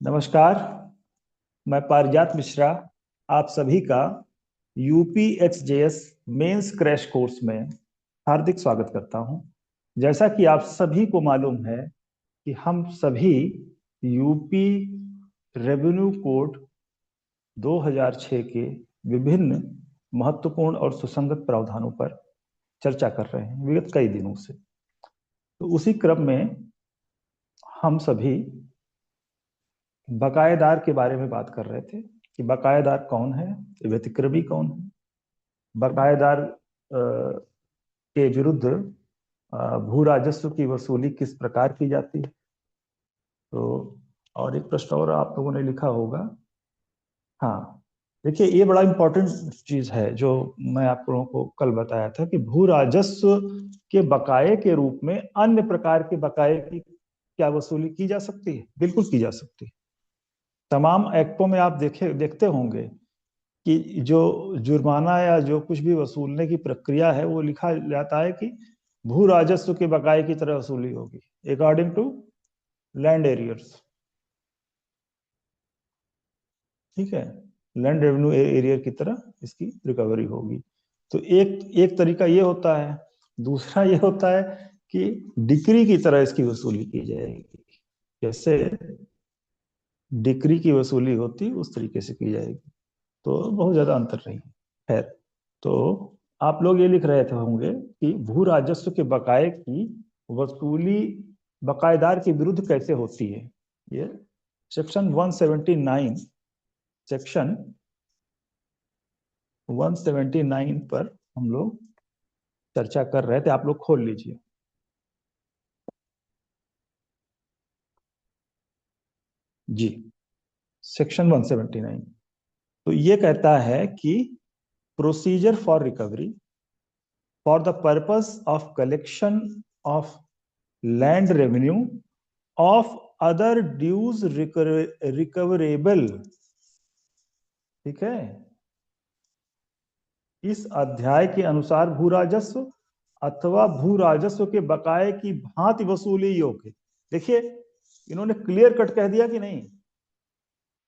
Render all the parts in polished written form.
नमस्कार। मैं पारिजात मिश्रा आप सभी का यूपीएचजेएस मेंस क्रैश कोर्स में हार्दिक स्वागत करता हूं। जैसा कि आप सभी को मालूम है कि हम सभी यूपी रेवेन्यू कोड 2006 के विभिन्न महत्वपूर्ण और सुसंगत प्रावधानों पर चर्चा कर रहे हैं विगत कई दिनों से। तो उसी क्रम में हम सभी बकायेदार के बारे में बात कर रहे थे कि बकायेदार कौन है, व्यतिक्रमी कौन है, बकायेदार के विरुद्ध भू राजस्व की वसूली किस प्रकार की जाती है। तो और एक प्रश्न और आप लोगों ने लिखा होगा। हाँ, देखिए ये बड़ा इंपॉर्टेंट चीज है जो मैं आप लोगों को कल बताया था कि भू राजस्व के बकाये के रूप में अन्य प्रकार के बकाये की क्या वसूली की जा सकती है? बिल्कुल की जा सकती है। तमाम एक्टों में आप देखते होंगे कि जो जुर्माना या जो कुछ भी वसूलने की प्रक्रिया है वो लिखा जाता है कि भू राजस्व के बकाये की तरह वसूली होगी अकॉर्डिंग टू लैंड एरियर्स। ठीक है, लैंड रेवेन्यू एरियर की तरह इसकी रिकवरी होगी। तो एक एक तरीका ये होता है। दूसरा ये होता है कि डिक्री की तरह इसकी वसूली की जाएगी। जैसे डिक्री की वसूली होती उस तरीके से की जाएगी। तो बहुत ज्यादा अंतर नहीं है। खैर, तो आप लोग ये लिख रहे थे होंगे कि भू राजस्व के बकाये की वसूली बकायेदार के विरुद्ध कैसे होती है। ये सेक्शन 179 पर हम लोग चर्चा कर रहे थे। आप लोग खोल लीजिए। जी, सेक्शन 179 तो ये कहता है कि procedure for recovery for the purpose of collection of land revenue of other dues recoverable. ठीक है, इस अध्याय के अनुसार भू राजस्व अथवा भू राजस्व के बकाये की भांति वसूली योग्य। देखिए, इन्होंने क्लियर कट कह दिया कि नहीं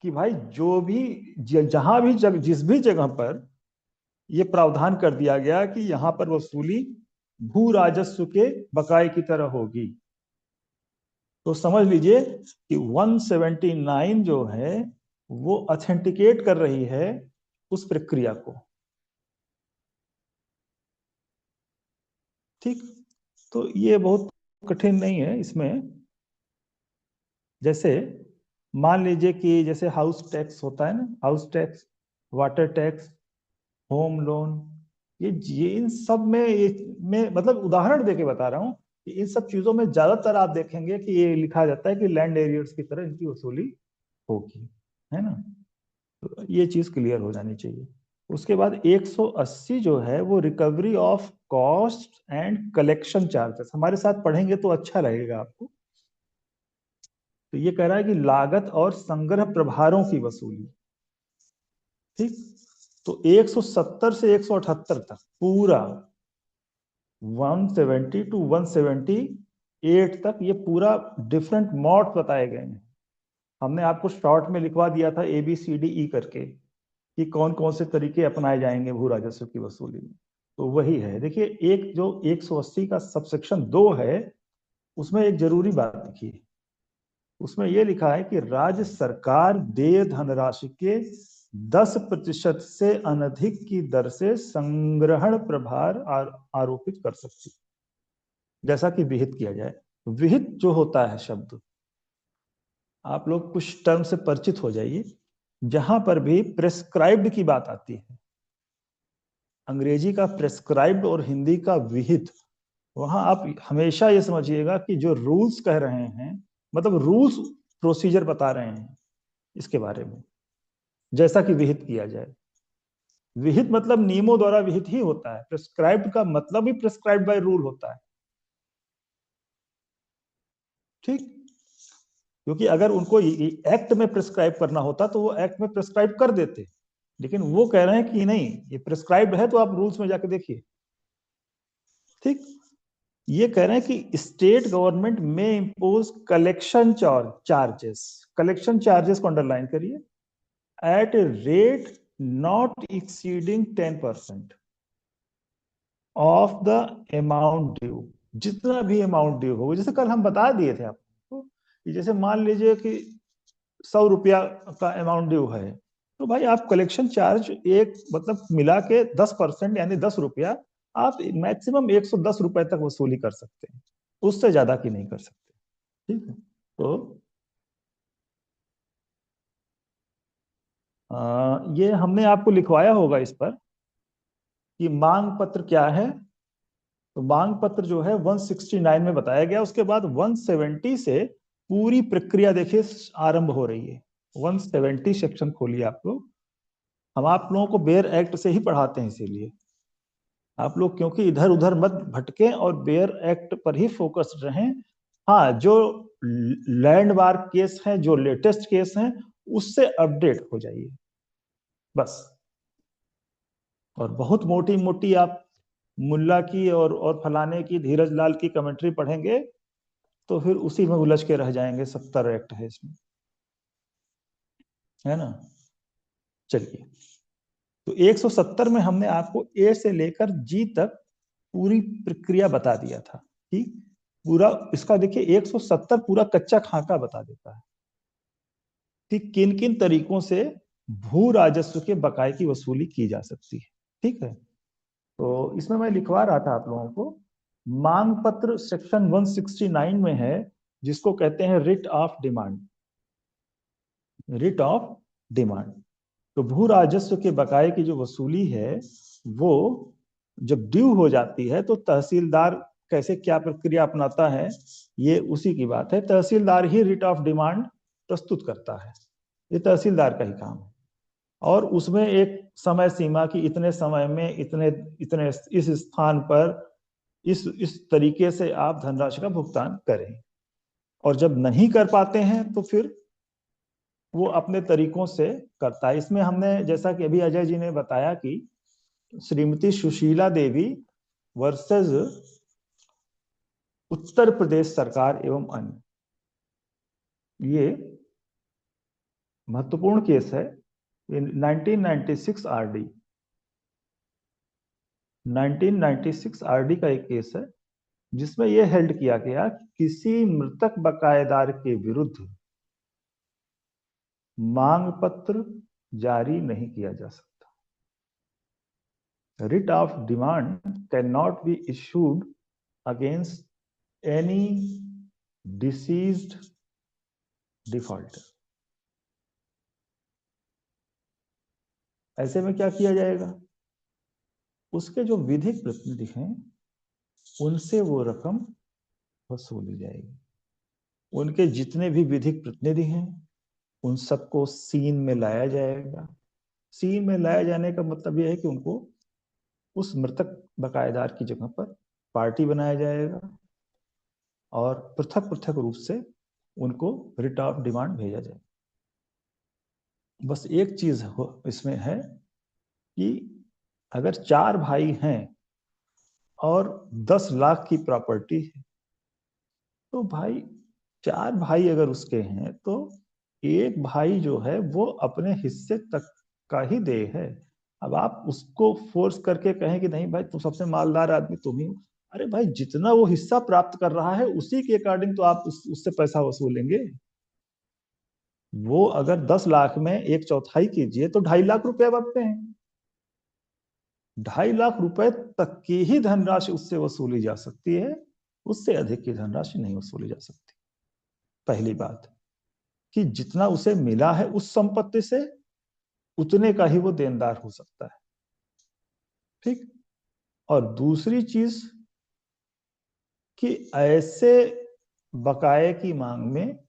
कि भाई जो भी जहां भी जिस भी जगह पर यह प्रावधान कर दिया गया कि यहां पर वसूली भू राजस्व के बकाये की तरह होगी, तो समझ लीजिए कि 179 जो है वो ऑथेंटिकेट कर रही है उस प्रक्रिया को। ठीक, तो ये बहुत कठिन नहीं है इसमें। जैसे मान लीजिए कि जैसे हाउस टैक्स होता है ना, house tax, water tax, home loan, ये इन सब में मतलब उदाहरण देके बता रहा हूं कि इन सब चीजों में ज्यादातर आप देखेंगे कि ये लिखा जाता है कि लैंड एरियर्स की तरह इनकी वसूली होगी, है ना। तो ये चीज क्लियर हो जानी चाहिए। उसके बाद 180 जो है वो recovery of cost and collection charges. हमारे साथ पढ़ेंगे तो अच्छा लगेगा आपको। तो ये कह रहा है कि लागत और संग्रह प्रभारों की वसूली। ठीक, तो 170 से 178 तक पूरा 170 टू 178 तक ये पूरा डिफरेंट मॉड बताए गए हैं। हमने आपको शॉर्ट में लिखवा दिया था ABCDE करके कि कौन कौन से तरीके अपनाए जाएंगे भू राजस्व की वसूली में। तो वही है। देखिए, एक जो 180 का सबसेक्शन 2 है उसमें एक जरूरी बात लिखी है। उसमें यह लिखा है कि राज्य सरकार देय धनराशि के 10% से अनधिक की दर से संग्रहण प्रभार आरोपित कर सकती है, जैसा कि विहित किया जाए। विहित जो होता है शब्द, आप लोग कुछ टर्म से परिचित हो जाइए। जहां पर भी प्रेस्क्राइब्ड की बात आती है, अंग्रेजी का प्रेस्क्राइब्ड और हिंदी का विहित, वहां आप हमेशा ये समझिएगा कि जो रूल्स कह रहे हैं मतलब रूल्स प्रोसीजर बता रहे हैं इसके बारे में, जैसा कि विहित किया जाए। विहित मतलब नियमों द्वारा विहित ही होता है। प्रेस्क्राइब्ड का मतलब ही प्रेस्क्राइब्ड बाय रूल होता है। ठीक, क्योंकि अगर उनको एक्ट में प्रेस्क्राइब करना होता तो वो एक्ट में प्रेस्क्राइब कर देते, लेकिन वो कह रहे हैं कि नहीं, ये प्रेस्क्राइब्ड है तो आप रूल्स में जाके देखिए। ठीक, ये कह रहे हैं कि स्टेट गवर्नमेंट में impose collection charges. Collection charges को अंडरलाइन करिए, at a rate not exceeding 10% of the amount due. जितना भी अमाउंट ड्यू होगा, जैसे कल हम बता दिए थे आपको कि जैसे मान लीजिए कि 100 रुपया का अमाउंट ड्यू है, तो भाई आप कलेक्शन चार्ज एक मतलब मिला के 10% यानी 10 रुपया आप मैक्सिमम 110 रुपए तक वसूली कर सकते हैं, उससे ज्यादा की नहीं कर सकते। ठीक है, तो ये हमने आपको लिखवाया होगा इस पर कि मांग पत्र क्या है। तो मांग पत्र जो है 169 में बताया गया, उसके बाद 170 से पूरी प्रक्रिया देखिए आरंभ हो रही है। 170 सेक्शन खोलिए आप लोग, हम आप लोगों को बेयर एक्ट से ही पढ़ाते हैं, इसीलिए आप लोग क्योंकि इधर उधर मत भटकें और बेयर एक्ट पर ही फोकस्ड रहें। हाँ, जो लैंडमार्क केस हैं, जो लेटेस्ट केस हैं, उससे अपडेट हो जाइए बस। और बहुत मोटी मोटी आप मुल्ला की और फलाने की, धीरज लाल की कमेंट्री पढ़ेंगे तो फिर उसी में उलझ के रह जाएंगे। 70 एक्ट है इसमें, है ना। चलिए, तो 170 में हमने आपको ए से लेकर जी तक पूरी प्रक्रिया बता दिया था। ठीक, पूरा इसका देखिए 170 पूरा कच्चा खाका बता देता है कि किन किन तरीकों से भू राजस्व के बकाये की वसूली की जा सकती है। ठीक है, तो इसमें मैं लिखवा रहा था आप लोगों को, मांग पत्र सेक्शन 169 में है, जिसको कहते हैं writ of demand. Writ of demand, तो भू राजस्व के बकाये की जो वसूली है वो जब ड्यू हो जाती है तो तहसीलदार कैसे क्या प्रक्रिया अपनाता है, ये उसी की बात है। तहसीलदार ही रिट ऑफ डिमांड प्रस्तुत करता है, ये तहसीलदार का ही काम है। और उसमें एक समय सीमा की, इतने समय में इतने इतने इस स्थान पर इस तरीके से आप धनराशि का भुगतान करें। और जब नहीं कर पाते हैं तो फिर वो अपने तरीकों से करता है। इसमें हमने जैसा कि अभी अजय जी ने बताया कि श्रीमती सुशीला देवी वर्सेस उत्तर प्रदेश सरकार एवं अन्य, ये महत्वपूर्ण केस है। 1996 आरडी, 1996 आरडी का एक केस है जिसमें यह हेल्ड किया गया कि किसी मृतक बकायेदार के विरुद्ध मांग पत्र जारी नहीं किया जा सकता। Writ of demand can not be issued against any deceased defaulter. ऐसे में क्या किया जाएगा, उसके जो विधिक प्रतिनिधि हैं उनसे वो रकम वसूली जाएगी। उनके जितने भी विधिक प्रतिनिधि हैं उन सबको सीन में लाया जाएगा। सीन में लाया जाने का मतलब यह है कि उनको उस मृतक बकायेदार की जगह पर पार्टी बनाया जाएगा और पृथक पृथक रूप से उनको रिट ऑफ डिमांड भेजा जाएगा। बस एक चीज इसमें है कि अगर 4 भाई हैं और 10 लाख की प्रॉपर्टी है, तो भाई 4 भाई अगर उसके हैं तो एक भाई जो है वो अपने हिस्से तक का ही दे है। अब आप उसको फोर्स करके कहें कि नहीं भाई तुम सबसे मालदार आदमी तुम ही हो, अरे भाई जितना वो हिस्सा प्राप्त कर रहा है उसी के अकॉर्डिंग तो आप उससे पैसा वसूलेंगे। वो अगर 10 लाख में एक चौथाई कीजिए तो 2.5 लाख रुपए बनते हैं। 2.5 लाख रुपए तक की ही धनराशि उससे वसूली जा सकती है, उससे अधिक की धनराशि नहीं वसूली जा सकती। पहली बात कि जितना उसे मिला है उस संपत्ति से उतने का ही वो देनदार हो सकता है। ठीक, और दूसरी चीज कि ऐसे बकाये की मांग में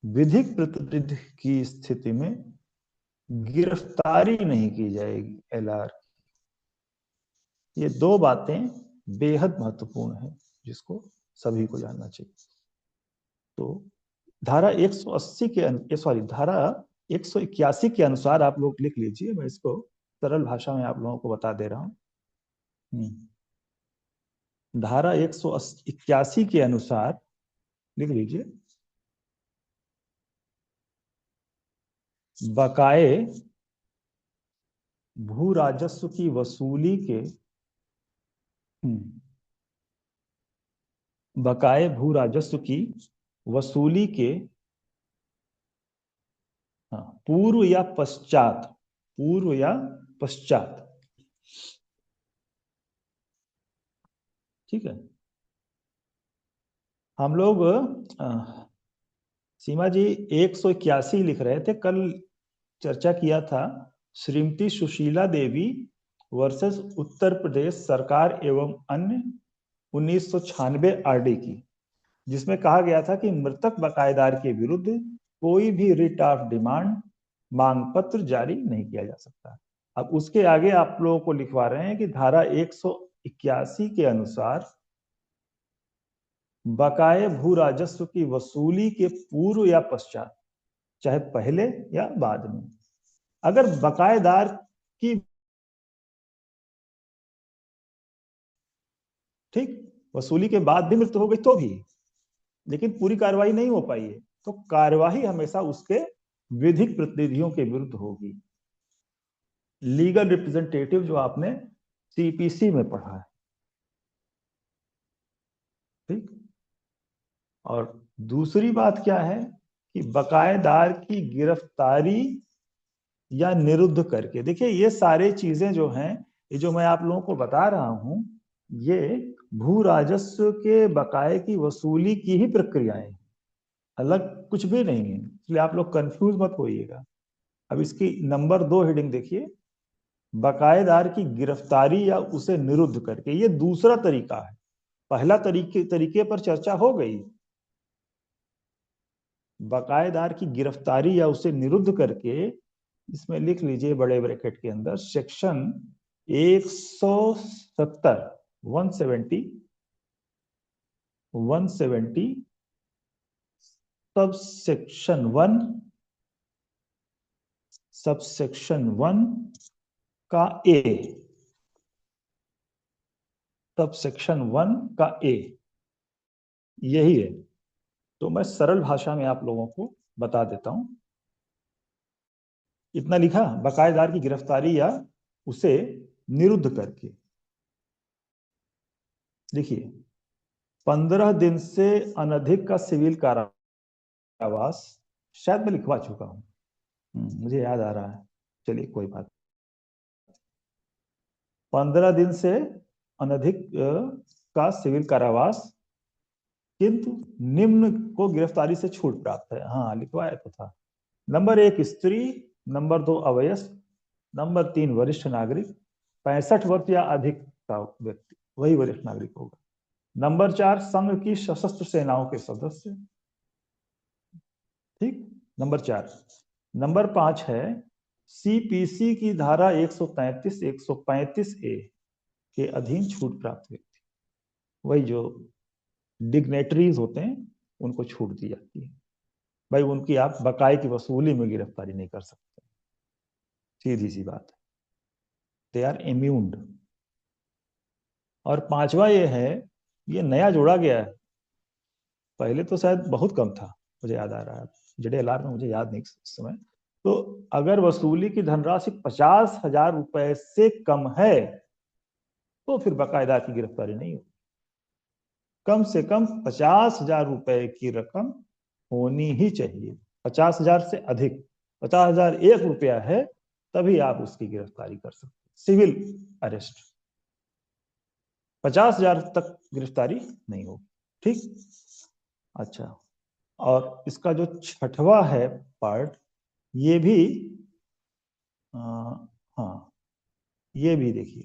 विधिक प्रतिनिधि की स्थिति में गिरफ्तारी नहीं की जाएगी, एलआर। ये 2 बातें बेहद महत्वपूर्ण है जिसको सभी को जानना चाहिए। तो धारा 180 के सॉरी धारा 181 के अनुसार आप लोग लिख लीजिए, मैं इसको सरल भाषा में आप लोगों को बता दे रहा हूं। धारा 181 के अनुसार लिख लीजिए, बकाए भू राजस्व की वसूली के बकाए भू राजस्व की वसूली के हाँ, पूर्व या पश्चात, पूर्व या पश्चात, ठीक है। हम लोग सीमा जी 181 लिख रहे थे, कल चर्चा किया था श्रीमती सुशीला देवी वर्सेस उत्तर प्रदेश सरकार एवं अन्य 1996 आरडी की, जिसमें कहा गया था कि मृतक बकायेदार के विरुद्ध कोई भी रिट ऑफ डिमांड मांग पत्र जारी नहीं किया जा सकता। अब उसके आगे आप लोगों को लिखवा रहे हैं कि धारा 181 के अनुसार बकाये भू राजस्व की वसूली के पूर्व या पश्चात, चाहे पहले या बाद में, अगर बकायेदार की, ठीक, वसूली के बाद भी मृत्यु हो गई तो भी, लेकिन पूरी कार्रवाई नहीं हो पाई है, तो कार्यवाही हमेशा उसके विधिक प्रतिनिधियों के विरुद्ध होगी। लीगल रिप्रेजेंटेटिव जो आपने सीपीसी में पढ़ा है, ठीक। और दूसरी बात क्या है कि बकायेदार की गिरफ्तारी या निरुद्ध करके, देखिए ये सारे चीजें जो हैं, ये जो मैं आप लोगों को बता रहा हूं, ये भू राजस्व के बकाये की वसूली की ही प्रक्रियाएं, अलग कुछ भी नहीं है, इसलिए आप लोग कंफ्यूज मत होइएगा। अब इसकी नंबर 2 हेडिंग देखिए, बकायेदार की गिरफ्तारी या उसे निरुद्ध करके, ये दूसरा तरीका है। पहला तरीके पर चर्चा हो गई, बकायेदार की गिरफ्तारी या उसे निरुद्ध करके, इसमें लिख लीजिए बड़े ब्रैकेट के अंदर सेक्शन 170 170 सबसेक्शन 1 का ए, सबसेक्शन 1 का ए, यही है। तो मैं सरल भाषा में आप लोगों को बता देता हूं। इतना लिखा, बकायेदार की गिरफ्तारी या उसे निरुद्ध करके, देखिए 15 दिन से अनधिक का सिविल कारावास, शायद मैं लिखवा चुका हूं, मुझे याद आ रहा है, चलिए कोई बात। 15 दिन से अनधिक का सिविल कारावास, किंतु निम्न को गिरफ्तारी से छूट प्राप्त है, हाँ लिखवाया तो था। नंबर 1 स्त्री, नंबर 2 अवयस्क, नंबर 3 वरिष्ठ नागरिक, 65 वर्ष या अधिक का व्यक्ति, वही वरिष्ठ नागरिक होगा। नंबर 4 संघ की सशस्त्र सेनाओं के सदस्य, ठीक, नंबर 4। नंबर 5 है सीपीसी की धारा 133 135 ए के अधीन छूट प्राप्त व्यक्ति, वही जो डिग्नेटरीज होते हैं उनको छूट दी जाती है। भाई उनकी आप बकाये की वसूली में गिरफ्तारी नहीं कर सकते, सीधी सी बात है, दे आर इम्यून्ड। और पांचवा ये है, ये नया जोड़ा गया है, पहले तो शायद बहुत कम था, मुझे याद आ रहा है, जेडीएलआर में मुझे याद नहीं इस समय। तो अगर वसूली की धनराशि 50,000 रुपए से कम है तो फिर बकायेदार की गिरफ्तारी नहीं होगी। कम से कम 50,000 रुपए की रकम होनी ही चाहिए, 50,000 से अधिक, 50,001 रुपया है तभी आप उसकी गिरफ्तारी कर सकते, सिविल अरेस्ट, 50,000 तक गिरफ्तारी नहीं होगी, ठीक। अच्छा, और इसका जो छठवा है पार्ट, ये भी हाँ, ये भी देखिए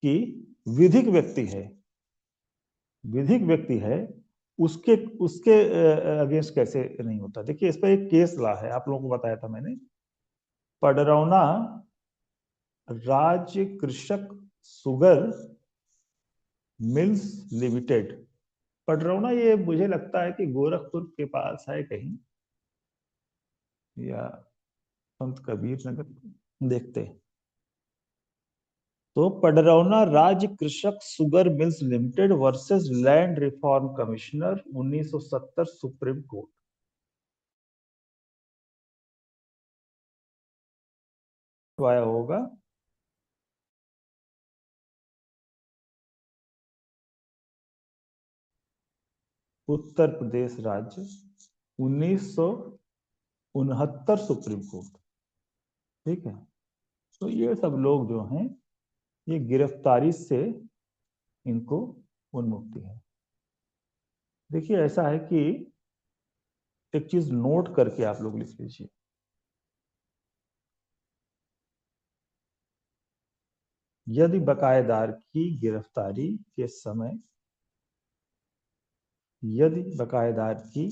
कि विधिक व्यक्ति है, विधिक व्यक्ति है, उसके उसके अगेंस्ट कैसे नहीं होता। देखिए इस पर एक केस ला है, आप लोगों को बताया था मैंने, पडरौना राज्य कृषक सुगर मिल्स लिमिटेड, पडरौना ये मुझे लगता है कि गोरखपुर के पास है कहीं, या संत कबीर नगर, देखते हैं। तो पडरौना राज्य कृषक sugar mills limited versus land reform commissioner 1970 supreme court, तो आया होगा उत्तर प्रदेश राज्य 1969 सुप्रीम कोर्ट। ठीक है, तो ये सब लोग जो हैं ये गिरफ्तारी से इनको उन्मुक्ति है। देखिए ऐसा है कि एक चीज नोट करके आप लोग लिख लीजिए, यदि बकायेदार की गिरफ्तारी के समय, यदि बकायेदार की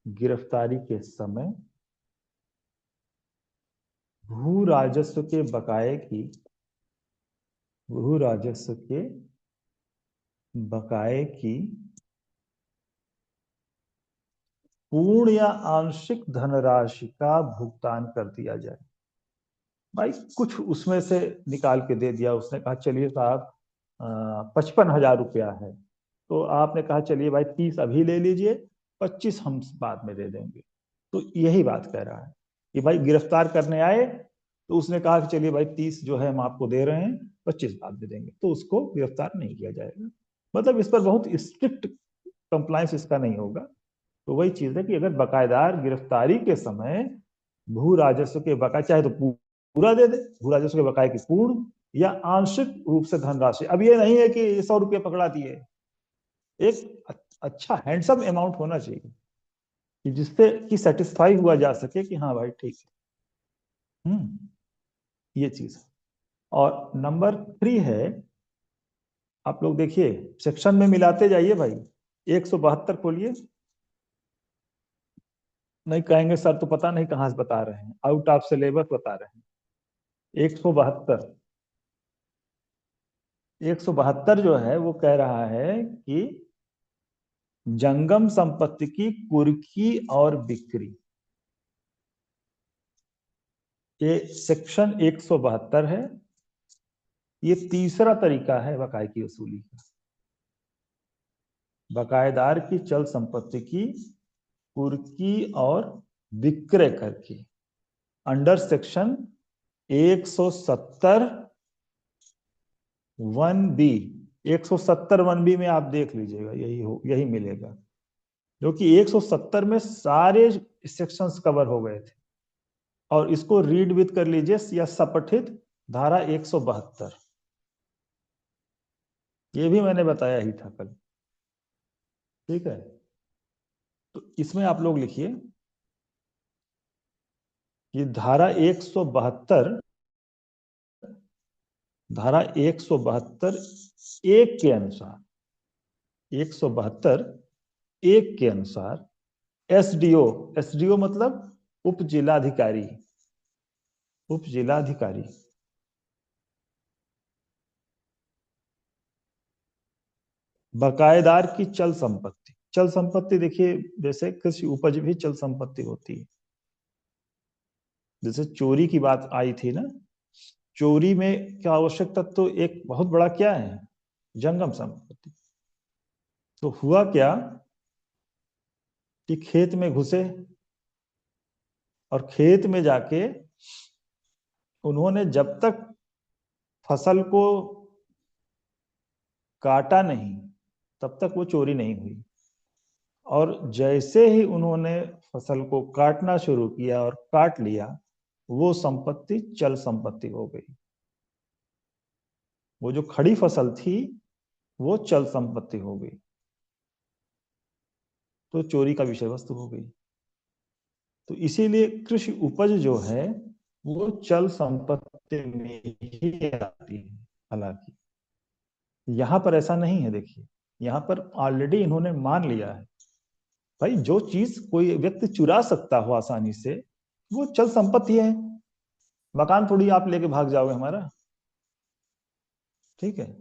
गिरफ्तारी के समय भू राजस्व के बकाये की, भू राजस्व के बकाये की पूर्ण या आंशिक धनराशि का भुगतान कर दिया जाए। भाई कुछ उसमें से निकाल के दे दिया, उसने कहा चलिए साहब 55,000 रुपया है, तो आपने कहा चलिए भाई 30 अभी ले लीजिए, 25 हम बाद में दे देंगे। तो यही बात कह रहा है कि भाई गिरफ्तार करने आए तो उसने कहा कि चलिए भाई 30 जो है हम आपको दे रहे हैं, 25 बाद में देंगे, तो उसको गिरफ्तार नहीं किया जाएगा। मतलब इस पर बहुत स्ट्रिक्ट कंप्लायंस इसका नहीं होगा। तो वही चीज है कि अगर बकायेदार गिरफ्तारी के समय भू राजस्व के बकाये, चाहे तो पूरा दे दे, भू राजस्व के बकाये की पूर्ण या आंशिक रूप से धनराशि। अब ये नहीं है कि 100 रुपये पकड़ा दिए, एक अच्छा हैंडसम अमाउंट होना चाहिए कि जिससे कि सेटिस्फाई हुआ जा सके कि हाँ भाई ठीक है। ये चीज है। और नंबर 3 है, आप लोग देखिए सेक्शन में मिलाते जाइए भाई। 172 खोलिए। नहीं कहेंगे सर तो पता नहीं कहां से बता रहे हैं, आउट ऑफ सिलेबस बता रहे हैं। 172, 172 जो है वो कह रहा है कि जंगम संपत्ति की कुर्की और बिक्री। ये सेक्शन 172 है। ये तीसरा तरीका है बकाये की वसूली का। बकायेदार की चल संपत्ति की कुर्की और विक्रय करके अंडर सेक्शन 170 1B। 170 1B में आप देख लीजिएगा, यही मिलेगा, क्योंकि 170 में सारे सेक्शंस कवर हो गए थे। और इसको रीड विथ कर लीजिए या सपठित धारा 172, ये भी मैंने बताया ही था कल। ठीक है, तो इसमें आप लोग लिखिए ये धारा 172, धारा 172 एक के अनुसार, 172 एक के अनुसार एसडीओ, एसडीओ मतलब उप जिलाधिकारी, उप जिलाधिकारी बकायेदार की चल संपत्ति, चल संपत्ति देखिए जैसे कृषि उपज भी चल संपत्ति होती है। जैसे चोरी की बात आई थी ना, चोरी में क्या आवश्यक तत्व, तो एक बहुत बड़ा क्या है, जंगम संपत्ति। तो हुआ क्या कि खेत में घुसे और खेत में जाके उन्होंने जब तक फसल को काटा नहीं तब तक वो चोरी नहीं हुई। और जैसे ही उन्होंने फसल को काटना शुरू किया और काट लिया, वो संपत्ति चल संपत्ति हो गई। वो जो खड़ी फसल थी वो चल संपत्ति हो गई, तो चोरी का विषय वस्तु हो गई। तो इसीलिए कृषि उपज जो है वो चल संपत्ति में ही आती है। हालांकि यहां पर ऐसा नहीं है, देखिए यहां पर ऑलरेडी इन्होंने मान लिया है भाई जो चीज कोई व्यक्ति चुरा सकता हो आसानी से वो चल संपत्ति है। मकान थोड़ी आप लेके भाग जाओगे हमारा। ठीक है,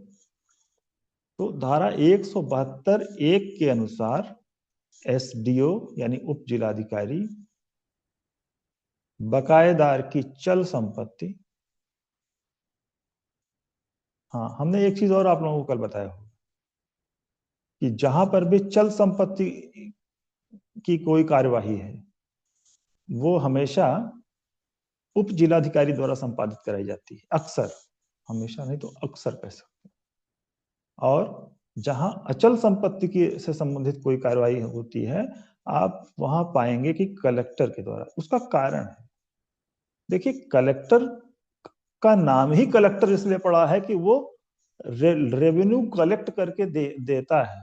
तो धारा 172 एक के अनुसार एसडीओ यानी उप जिलाधिकारी बकायेदार की चल संपत्ति, हाँ हमने एक चीज और आप लोगों को कल बताया हो कि जहां पर भी चल संपत्ति की कोई कार्यवाही है वो हमेशा उप जिलाधिकारी द्वारा संपादित कराई जाती है, अक्सर, हमेशा नहीं तो अक्सर कह सकते हैं। और जहां अचल संपत्ति की से संबंधित कोई कार्रवाई होती है, आप वहां पाएंगे कि कलेक्टर के द्वारा। उसका कारण है, देखिए कलेक्टर का नाम ही कलेक्टर इसलिए पड़ा है कि वो रेवेन्यू कलेक्ट करके देता है।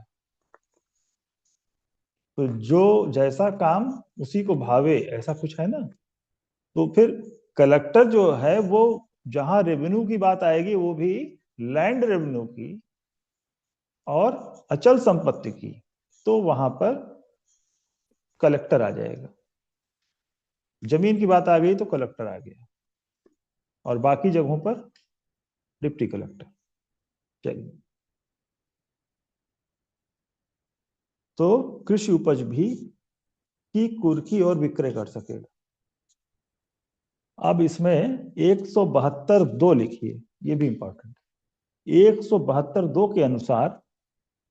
तो जो जैसा काम उसी को भावे, ऐसा कुछ है ना। तो फिर कलेक्टर जो है वो जहां रेवेन्यू की बात आएगी, वो भी लैंड रेवेन्यू की और अचल संपत्ति की, तो वहां पर कलेक्टर आ जाएगा। जमीन की बात आ गई तो कलेक्टर आ गया, और बाकी जगहों पर डिप्टी कलेक्टर। चलिए, तो कृषि उपज भी की कुर्की और विक्रय कर सकेगा। अब इसमें 172 लिखिए, ये भी इंपॉर्टेंट। 172 के अनुसार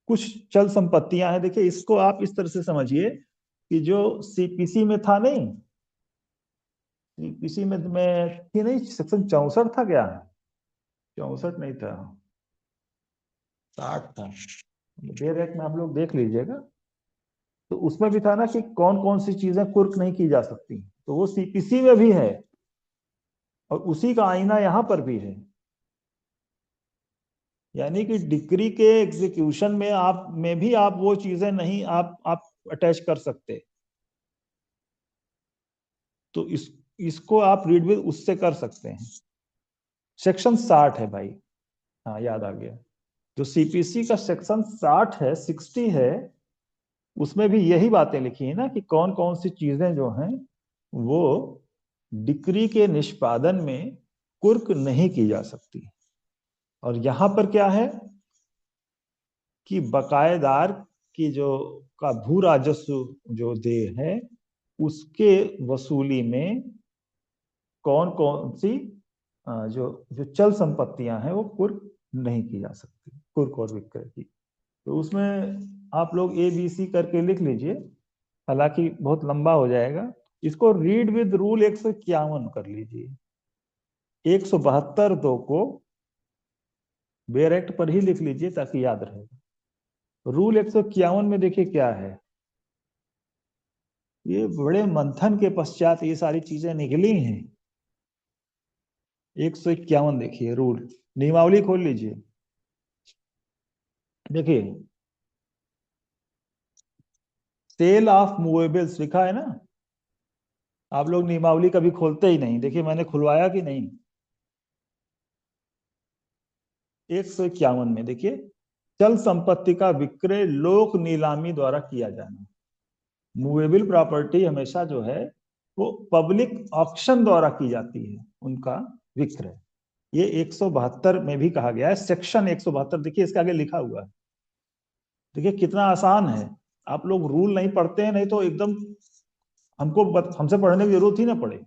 कुछ चल संपत्तियां हैं। देखिए, इसको आप इस तरह से समझिए कि जो सीपीसी में था नहीं, सीपीसी में थी नहीं, सेक्शन 64 था क्या? 64 नहीं था, 60 था। देर एक में आप लोग देख लीजिएगा। तो उसमें भी था ना कि कौन कौन सी चीजें कुर्क नहीं की जा सकती, तो वो सीपीसी में भी है, और उसी का आईना यहां पर भी है। यानी कि डिक्री के एग्जीक्यूशन में आप में भी आप वो चीजें नहीं आप अटैच कर सकते। तो इसको आप रीड विद उससे कर सकते हैं। सेक्शन 60 है भाई, हाँ याद आ गया। जो सीपीसी का सेक्शन 60 है, 60 है, उसमें भी यही बातें लिखी है ना कि कौन कौन सी चीजें जो हैं वो डिक्री के निष्पादन में कुर्क नहीं की जा सकती। और यहां पर क्या है कि बकायेदार की जो का भू राजस्व जो देय है, उसके वसूली में कौन कौन सी जो जो चल संपत्तियां हैं वो कुर्क नहीं की जा सकती, कुर्क और विक्रय की। तो उसमें आप लोग ए बी सी करके लिख लीजिए, हालांकि बहुत लंबा हो जाएगा। इसको रीड विद रूल 151 कर लीजिए। 172 को बेयर एक्ट पर ही लिख लीजिए ताकि याद रहेगा। रूल 151 में देखिए क्या है। ये बड़े मंथन के पश्चात ये सारी चीजें निकली हैं। 151 देखिए, रूल, नियमावली खोल लीजिए। देखिए, सेल ऑफ मूवेबल्स लिखा है ना। आप लोग नियमावली कभी खोलते ही नहीं, देखिए मैंने खुलवाया कि नहीं। 151 में देखिए, चल संपत्ति का विक्रय लोक नीलामी द्वारा किया जाना। मूवेबल प्रॉपर्टी हमेशा जो है वो पब्लिक ऑक्शन द्वारा की जाती है, उनका विक्रय। ये 172 में भी कहा गया है, सेक्शन 172, देखिए इसके आगे लिखा हुआ है। देखिए कितना आसान है। आप लोग रूल नहीं पढ़ते हैं, नहीं तो एकदम हमसे पढ़ने की जरूरत ही ना पड़े,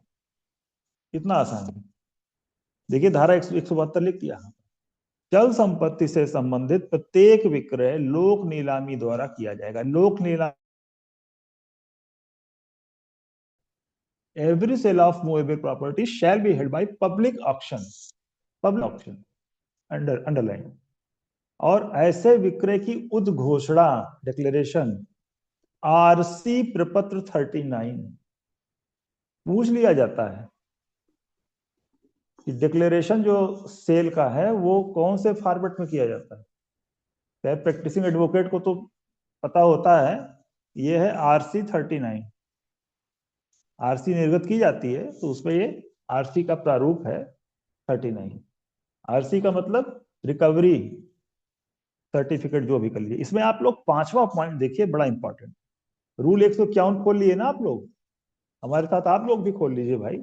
कितना आसान है। देखिए धारा 172 लिख दिया। चल संपत्ति से संबंधित प्रत्येक विक्रय लोक नीलामी द्वारा किया जाएगा। लोक नीलामी, every sale of movable property shall be held by public auction, public auction, underline. और ऐसे विक्रय की उद्घोषणा, डिक्लेरेशन, आरसी प्रपत्र 39 पूछ लिया जाता है कि डिक्लेरेशन जो सेल का है वो कौन से फॉर्मेट में किया जाता है। प्रैक्टिसिंग एडवोकेट को तो पता होता है, ये है आरसी 39। आरसी निर्गत की जाती है तो उसमें ये आरसी का प्रारूप है 39। आरसी का मतलब रिकवरी सर्टिफिकेट, जो भी कर लिए। इसमें आप लोग पांचवा पॉइंट देखिए, बड़ा इंपॉर्टेंट। रूल 151 खोल लिए ना आप लोग, हमारे साथ आप लोग भी खोल लीजिए भाई।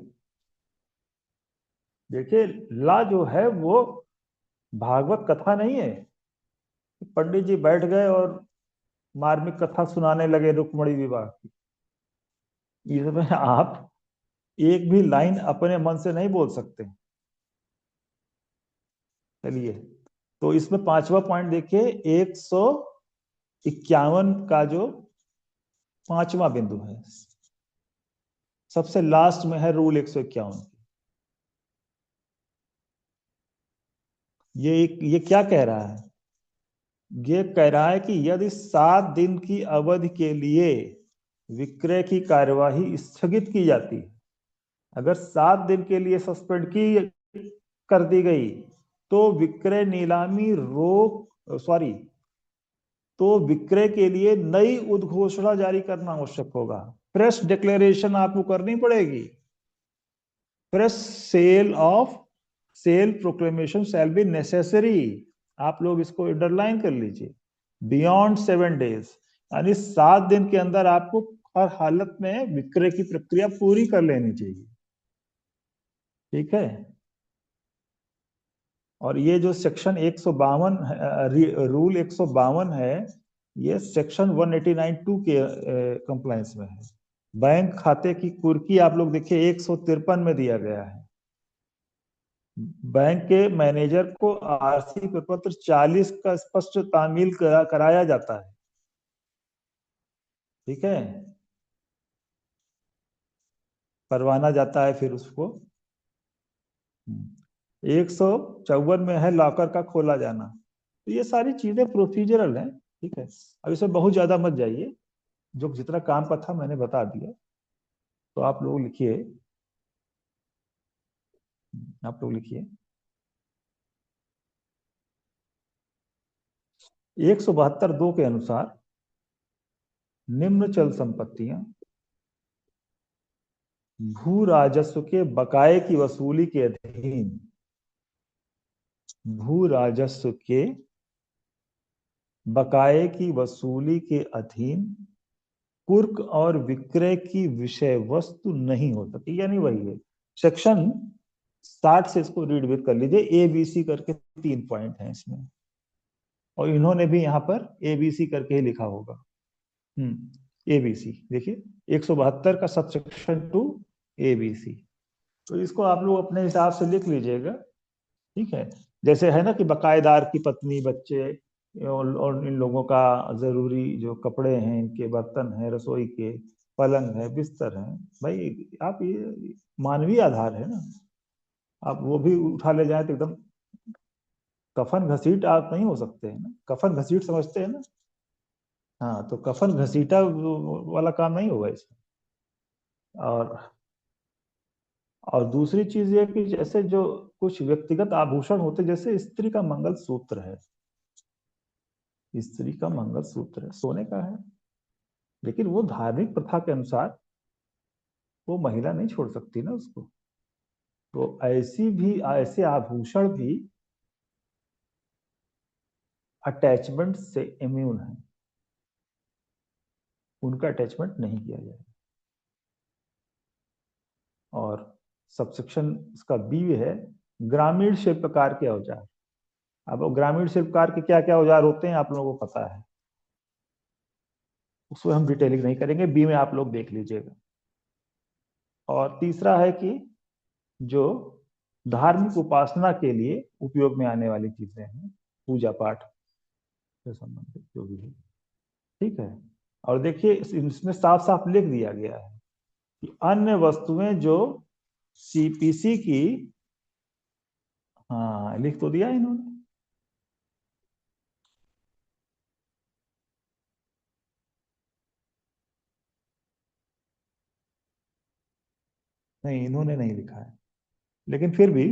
देखिए, ला जो है वो भागवत कथा नहीं है, पंडित जी बैठ गए और मार्मिक कथा सुनाने लगे रुक्मणी विवाह की। इसमें आप एक भी लाइन अपने मन से नहीं बोल सकते। चलिए, तो इसमें पांचवा पॉइंट देखिए, 151 का जो पांचवा बिंदु है, सबसे लास्ट में है रूल 151। ये क्या कह रहा है? ये कह रहा है कि यदि 7 दिन की अवधि के लिए विक्रय की कार्यवाही स्थगित की जाती है, अगर 7 दिन के लिए सस्पेंड की कर दी गई, तो विक्रय नीलामी रोक सॉरी तो विक्रय के लिए नई उद्घोषणा जारी करना आवश्यक होगा। प्रेस डिक्लेरेशन आपको करनी पड़ेगी। Press sale proclamation shall be necessary. आप लोग इसको अंडरलाइन कर लीजिए। बियॉन्ड 7 डेज, यानी 7 दिन के अंदर आपको हर हालत में विक्रय की प्रक्रिया पूरी कर लेनी चाहिए। ठीक है। और ये जो सेक्शन 152 रूल 152 है, ये सेक्शन 189(2) के कंप्लायंस में है। बैंक खाते की कुर्की आप लोग देखिए 153 में दिया गया है। बैंक के मैनेजर को आरसी प्रपत्र 40 का स्पष्ट तामील कराया जाता है। ठीक है, करवाना जाता है फिर उसको। 154 में है लॉकर का खोला जाना। तो ये सारी चीजें प्रोसीजरल हैं। ठीक है, अब इसमें बहुत ज्यादा मत जाइए, जो जितना काम का था मैंने बता दिया। तो आप लोग लिखिए, आप लोग लिखिए 172(2) के अनुसार निम्न चल संपत्तियां भू राजस्व के बकाये की वसूली के अधीन, भू राजस्व के बकाये की वसूली के अधीन कुर्क और विक्रय की विषय वस्तु नहीं हो सकती। यानी वही है सेक्शन 60 से, इसको रीड विद कर लीजिए। ए बी सी करके 3 पॉइंट हैं इसमें, और इन्होंने भी यहाँ पर ए बी सी करके ही लिखा होगा। एबीसी देखिए 172 का सबसेक्शन 2 एबीसी। तो इसको आप लोग अपने हिसाब से लिख लीजिएगा। ठीक है, जैसे है ना कि बकायेदार की पत्नी, बच्चे और इन लोगों का जरूरी जो कपड़े हैं, इनके बर्तन हैं, रसोई के पलंग है, बिस्तर है। भाई आप ये मानवीय आधार है ना, आप वो भी उठा ले जाए तो एकदम कफन घसीट आप नहीं हो सकते हैं ना। कफन घसीट समझते हैं ना? हाँ, तो कफन घसीटा वाला काम नहीं होगा इसमें। और दूसरी चीज ये कि जैसे जो कुछ व्यक्तिगत आभूषण होते, जैसे स्त्री का मंगलसूत्र है, स्त्री का मंगलसूत्र है सोने का है, लेकिन वो धार्मिक प्रथा के अनुसार वो महिला नहीं छोड़ सकती ना उसको। तो ऐसे आभूषण भी अटैचमेंट से इम्यून है, उनका अटैचमेंट नहीं किया जाए। और सबसेक्शन इसका बी है ग्रामीण शिल्पकार के औजार। अब ग्रामीण शिल्पकार के क्या क्या औजार होते हैं आप लोगों को पता है, उसको हम डिटेलिंग नहीं करेंगे, बी में आप लोग देख लीजिएगा। और तीसरा है कि जो धार्मिक उपासना के लिए उपयोग में आने वाली चीजें हैं, पूजा पाठ से संबंधित जो भी है। ठीक है, और देखिए इसमें साफ साफ लिख दिया गया है कि अन्य वस्तुएं जो सीपीसी की, हाँ लिख तो दिया इन्होंने। नहीं, इन्होंने नहीं लिखा है, लेकिन फिर भी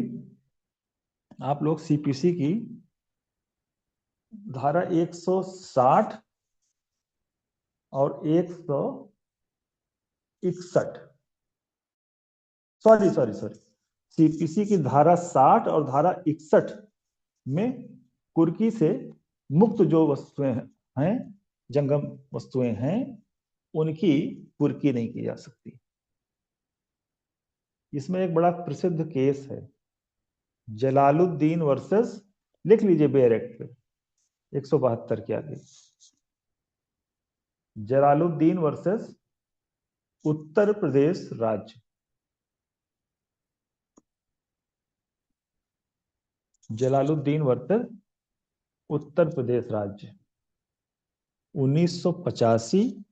आप लोग सीपीसी की धारा 160 और 161, सॉरी सॉरी सॉरी, सीपीसी की धारा 60 और धारा 61 में कुर्की से मुक्त जो वस्तुएं हैं, जंगम वस्तुएं हैं, उनकी कुर्की नहीं की जा सकती। इसमें एक बड़ा प्रसिद्ध केस है, जलालुद्दीन वर्सेस, लिख लीजिए बेयर एक्ट पे 172 के आगे, जलालुद्दीन वर्सेस उत्तर प्रदेश राज्य, जलालुद्दीन वर्सेस उत्तर प्रदेश राज्य 1985,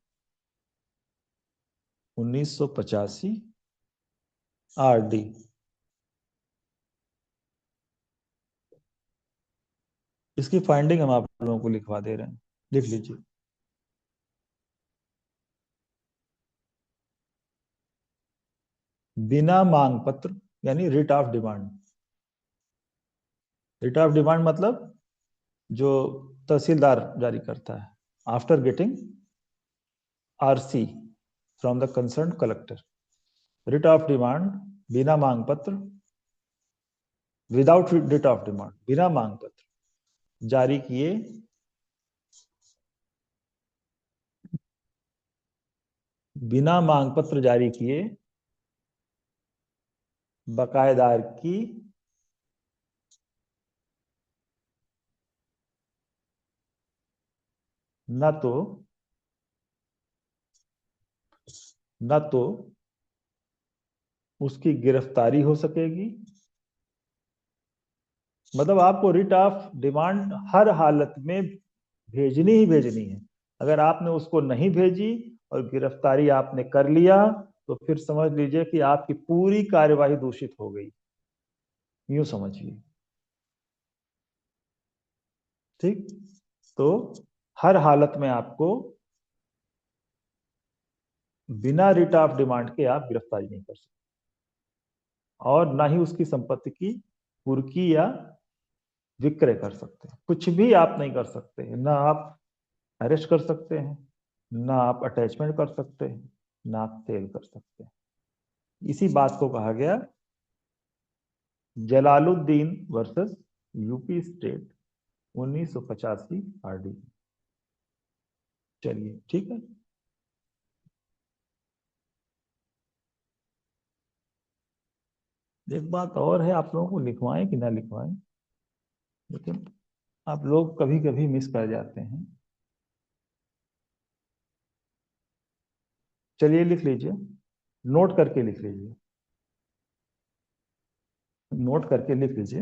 1985 आरडी। इसकी फाइंडिंग हम आप लोगों को लिखवा दे रहे हैं, लिख लीजिए। बिना मांग पत्र यानी writ of demand. Writ of demand मतलब जो तहसीलदार जारी करता है after getting RC from the concern collector. Writ of demand बिना मांग पत्र, विदाउट रिट ऑफ डिमांड, बिना मांग पत्र जारी किए बिना मांग पत्र जारी किए बकायेदार की न तो उसकी गिरफ्तारी हो सकेगी, मतलब आपको रिट ऑफ डिमांड हर हालत में भेजनी ही भेजनी है। अगर आपने उसको नहीं भेजी और गिरफ्तारी आपने कर लिया तो फिर समझ लीजिए कि आपकी पूरी कार्यवाही दूषित हो गई, यूं समझिए। ठीक, तो हर हालत में आपको बिना रिट ऑफ डिमांड के आप गिरफ्तारी नहीं कर सकते, और ना ही उसकी संपत्ति की कुर्की या विक्रय कर सकते हैं। कुछ भी आप नहीं कर सकते, ना आप अरेस्ट कर सकते हैं, ना आप अटैचमेंट कर सकते हैं, ना आप सेल कर सकते हैं। इसी बात को कहा गया Jalaluddin versus UP state 1985 RD. चलिए ठीक है। एक बात और है, आप लोगों को लिखवाएं कि ना लिखवाएं, लेकिन आप लोग कभी कभी मिस कर जाते हैं। चलिए लिख लीजिए, नोट करके लिख लीजिए, नोट करके लिख लीजिए।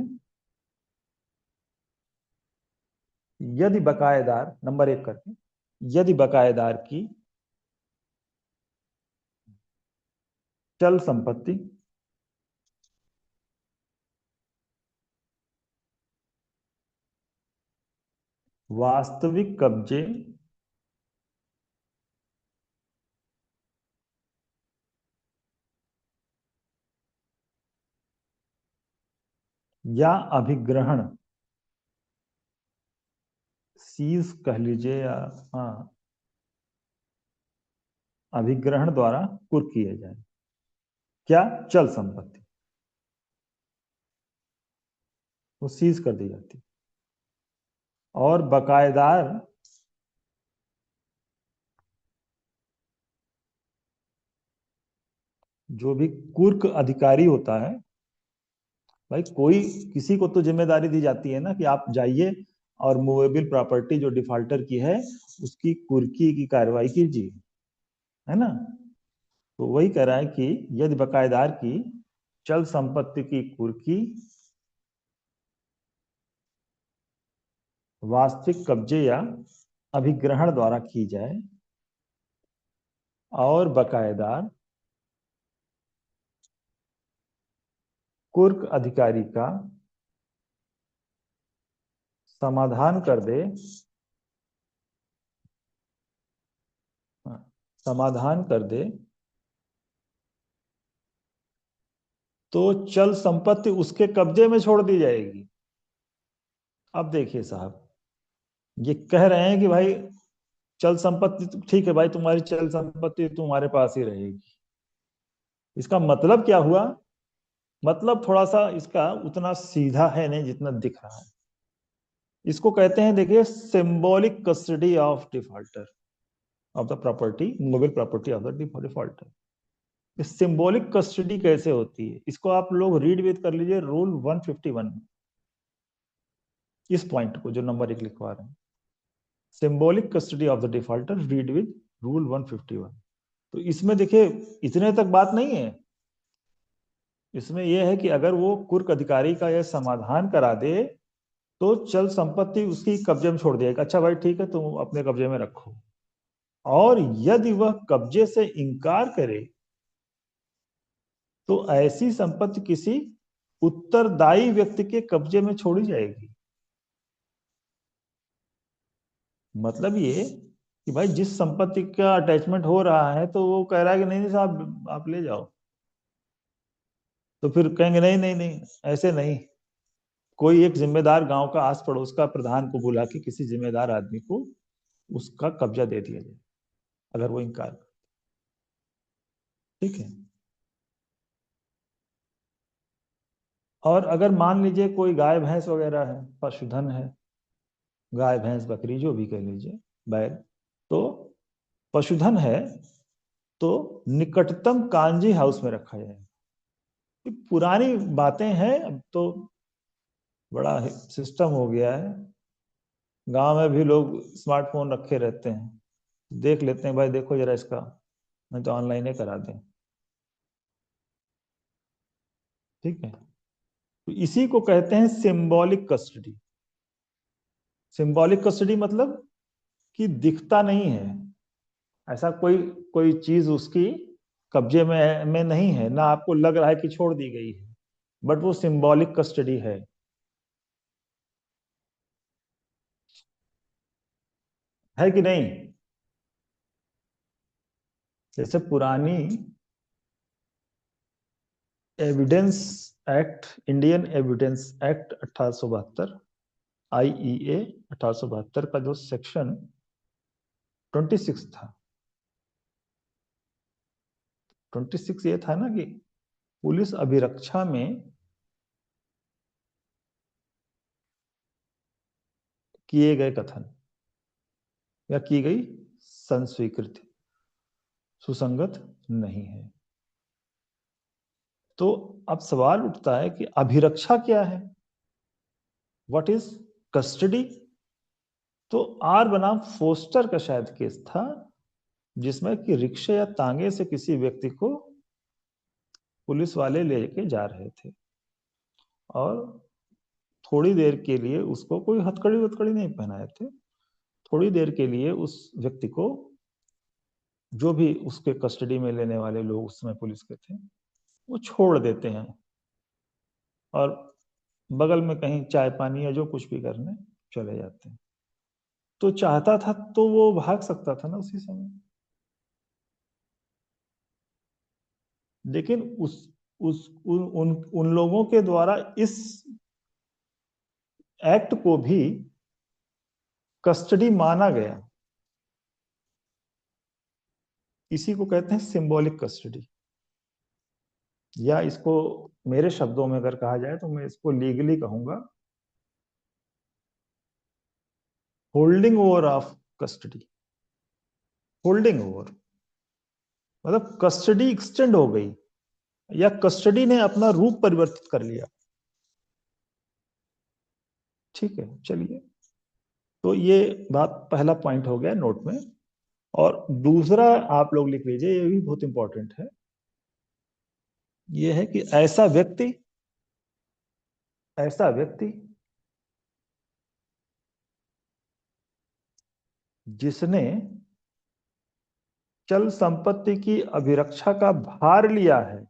यदि बकायेदार, नंबर 1 करके, यदि बकायेदार की चल संपत्ति वास्तविक कब्जे या अभिग्रहण, सीज कह लीजिए या, हाँ, अभिग्रहण द्वारा कुर्क किए जाए। क्या? चल संपत्ति वो सीज कर दी जाती, और बकायेदार जो भी कुर्क अधिकारी होता है, भाई कोई किसी को तो जिम्मेदारी दी जाती है ना कि आप जाइए और मूवेबल प्रॉपर्टी जो डिफॉल्टर की है उसकी कुर्की की कार्रवाई कीजिए, है ना। तो वही कह रहा है कि यदि बकायेदार की चल संपत्ति की कुर्की वास्तविक कब्जे या अभिग्रहण द्वारा की जाए, और बकायेदार कुर्क अधिकारी का समाधान कर दे, समाधान कर दे, तो चल संपत्ति उसके कब्जे में छोड़ दी जाएगी। अब देखिए साहब, ये कह रहे हैं कि भाई चल संपत्ति तो ठीक है भाई, तुम्हारी चल संपत्ति तुम्हारे पास ही रहेगी। इसका मतलब क्या हुआ? मतलब थोड़ा सा इसका उतना सीधा है नहीं जितना दिख रहा है। इसको कहते हैं, देखिए, symbolic custody of defaulter of the property, movable property of the defaulter. Symbolic custody कैसे होती है, इसको आप लोग रीड विद कर लीजिए रूल 151 में, इस पॉइंट को जो नंबर 1 लिखवा रहे हैं, symbolic custody of the defaulter, read with rule 151। तो इसमें देखिए इतने तक बात नहीं है, इसमें यह है कि अगर वो कुर्क अधिकारी का यह समाधान करा दे तो चल संपत्ति उसकी कब्जे में छोड़ दिया, अच्छा भाई ठीक है तुम अपने कब्जे में रखो। और यदि वह कब्जे से इनकार करे तो ऐसी संपत्ति किसी उत्तरदायी व्यक्ति के कब्जे में छोड़ी जाएगी। मतलब ये कि भाई जिस संपत्ति का अटैचमेंट हो रहा है तो वो कह रहा है कि नहीं नहीं साहब आप ले जाओ, तो फिर कहेंगे नहीं नहीं नहीं ऐसे नहीं। कोई एक जिम्मेदार गांव का आस पड़ोस का प्रधान को बुला के किसी जिम्मेदार आदमी को उसका कब्जा दे दिया जाए अगर वो इनकार, ठीक है। और अगर मान लीजिए कोई गाय भैंस वगैरह है, पशुधन है, गाय भैंस बकरी जो भी कह लीजिए, बैल, तो पशुधन है तो निकटतम कांजी हाउस में रखा जाए। ये पुरानी बातें हैं, अब तो बड़ा सिस्टम हो गया है। गांव में भी लोग स्मार्टफोन रखे रहते हैं, देख लेते हैं भाई देखो जरा इसका, नहीं तो ऑनलाइन ही करा दें, ठीक है। तो इसी को कहते हैं सिंबॉलिक कस्टडी। सिंबॉलिक कस्टडी मतलब कि दिखता नहीं है, ऐसा कोई कोई चीज उसकी कब्जे में नहीं है, ना आपको लग रहा है कि छोड़ दी गई है, बट वो सिंबॉलिक कस्टडी है कि नहीं। जैसे पुरानी evidence act, Indian evidence act 1872, IEA 1872 का जो सेक्शन 26 था, 26 ये था ना कि पुलिस अभिरक्षा में किए गए कथन या की गई संस्वीकृति सुसंगत नहीं है। तो अब सवाल उठता है कि अभिरक्षा क्या है, व्हाट इज कस्टडी। तो आर बनाम फोस्टर का शायद केस था, जिसमें कि रिक्शे या तांगे से किसी व्यक्ति को पुलिस वाले लेके जा रहे थे और थोड़ी देर के लिए उसको कोई हथकड़ी वथकड़ी नहीं पहनाए थे, थोड़ी देर के लिए उस व्यक्ति को, जो भी उसके कस्टडी में लेने वाले लोग उस समय पुलिस के थे, वो छोड़ देते हैं और बगल में कहीं चाय पानी या जो कुछ भी करने चले जाते हैं। तो चाहता था तो वो भाग सकता था ना उसी समय, लेकिन उन लोगों के द्वारा इस एक्ट को भी कस्टडी माना गया। इसी को कहते हैं सिंबॉलिक कस्टडी, या इसको मेरे शब्दों में अगर कहा जाए तो मैं इसको लीगली कहूंगा holding over of custody. Holding over मतलब कस्टडी एक्सटेंड हो गई या कस्टडी ने अपना रूप परिवर्तित कर लिया, ठीक है। चलिए, तो ये बात पहला पॉइंट हो गया नोट में। और दूसरा आप लोग लिख लीजिए, ये भी बहुत इंपॉर्टेंट है। ये है कि ऐसा व्यक्ति जिसने चल संपत्ति की अभिरक्षा का भार लिया है।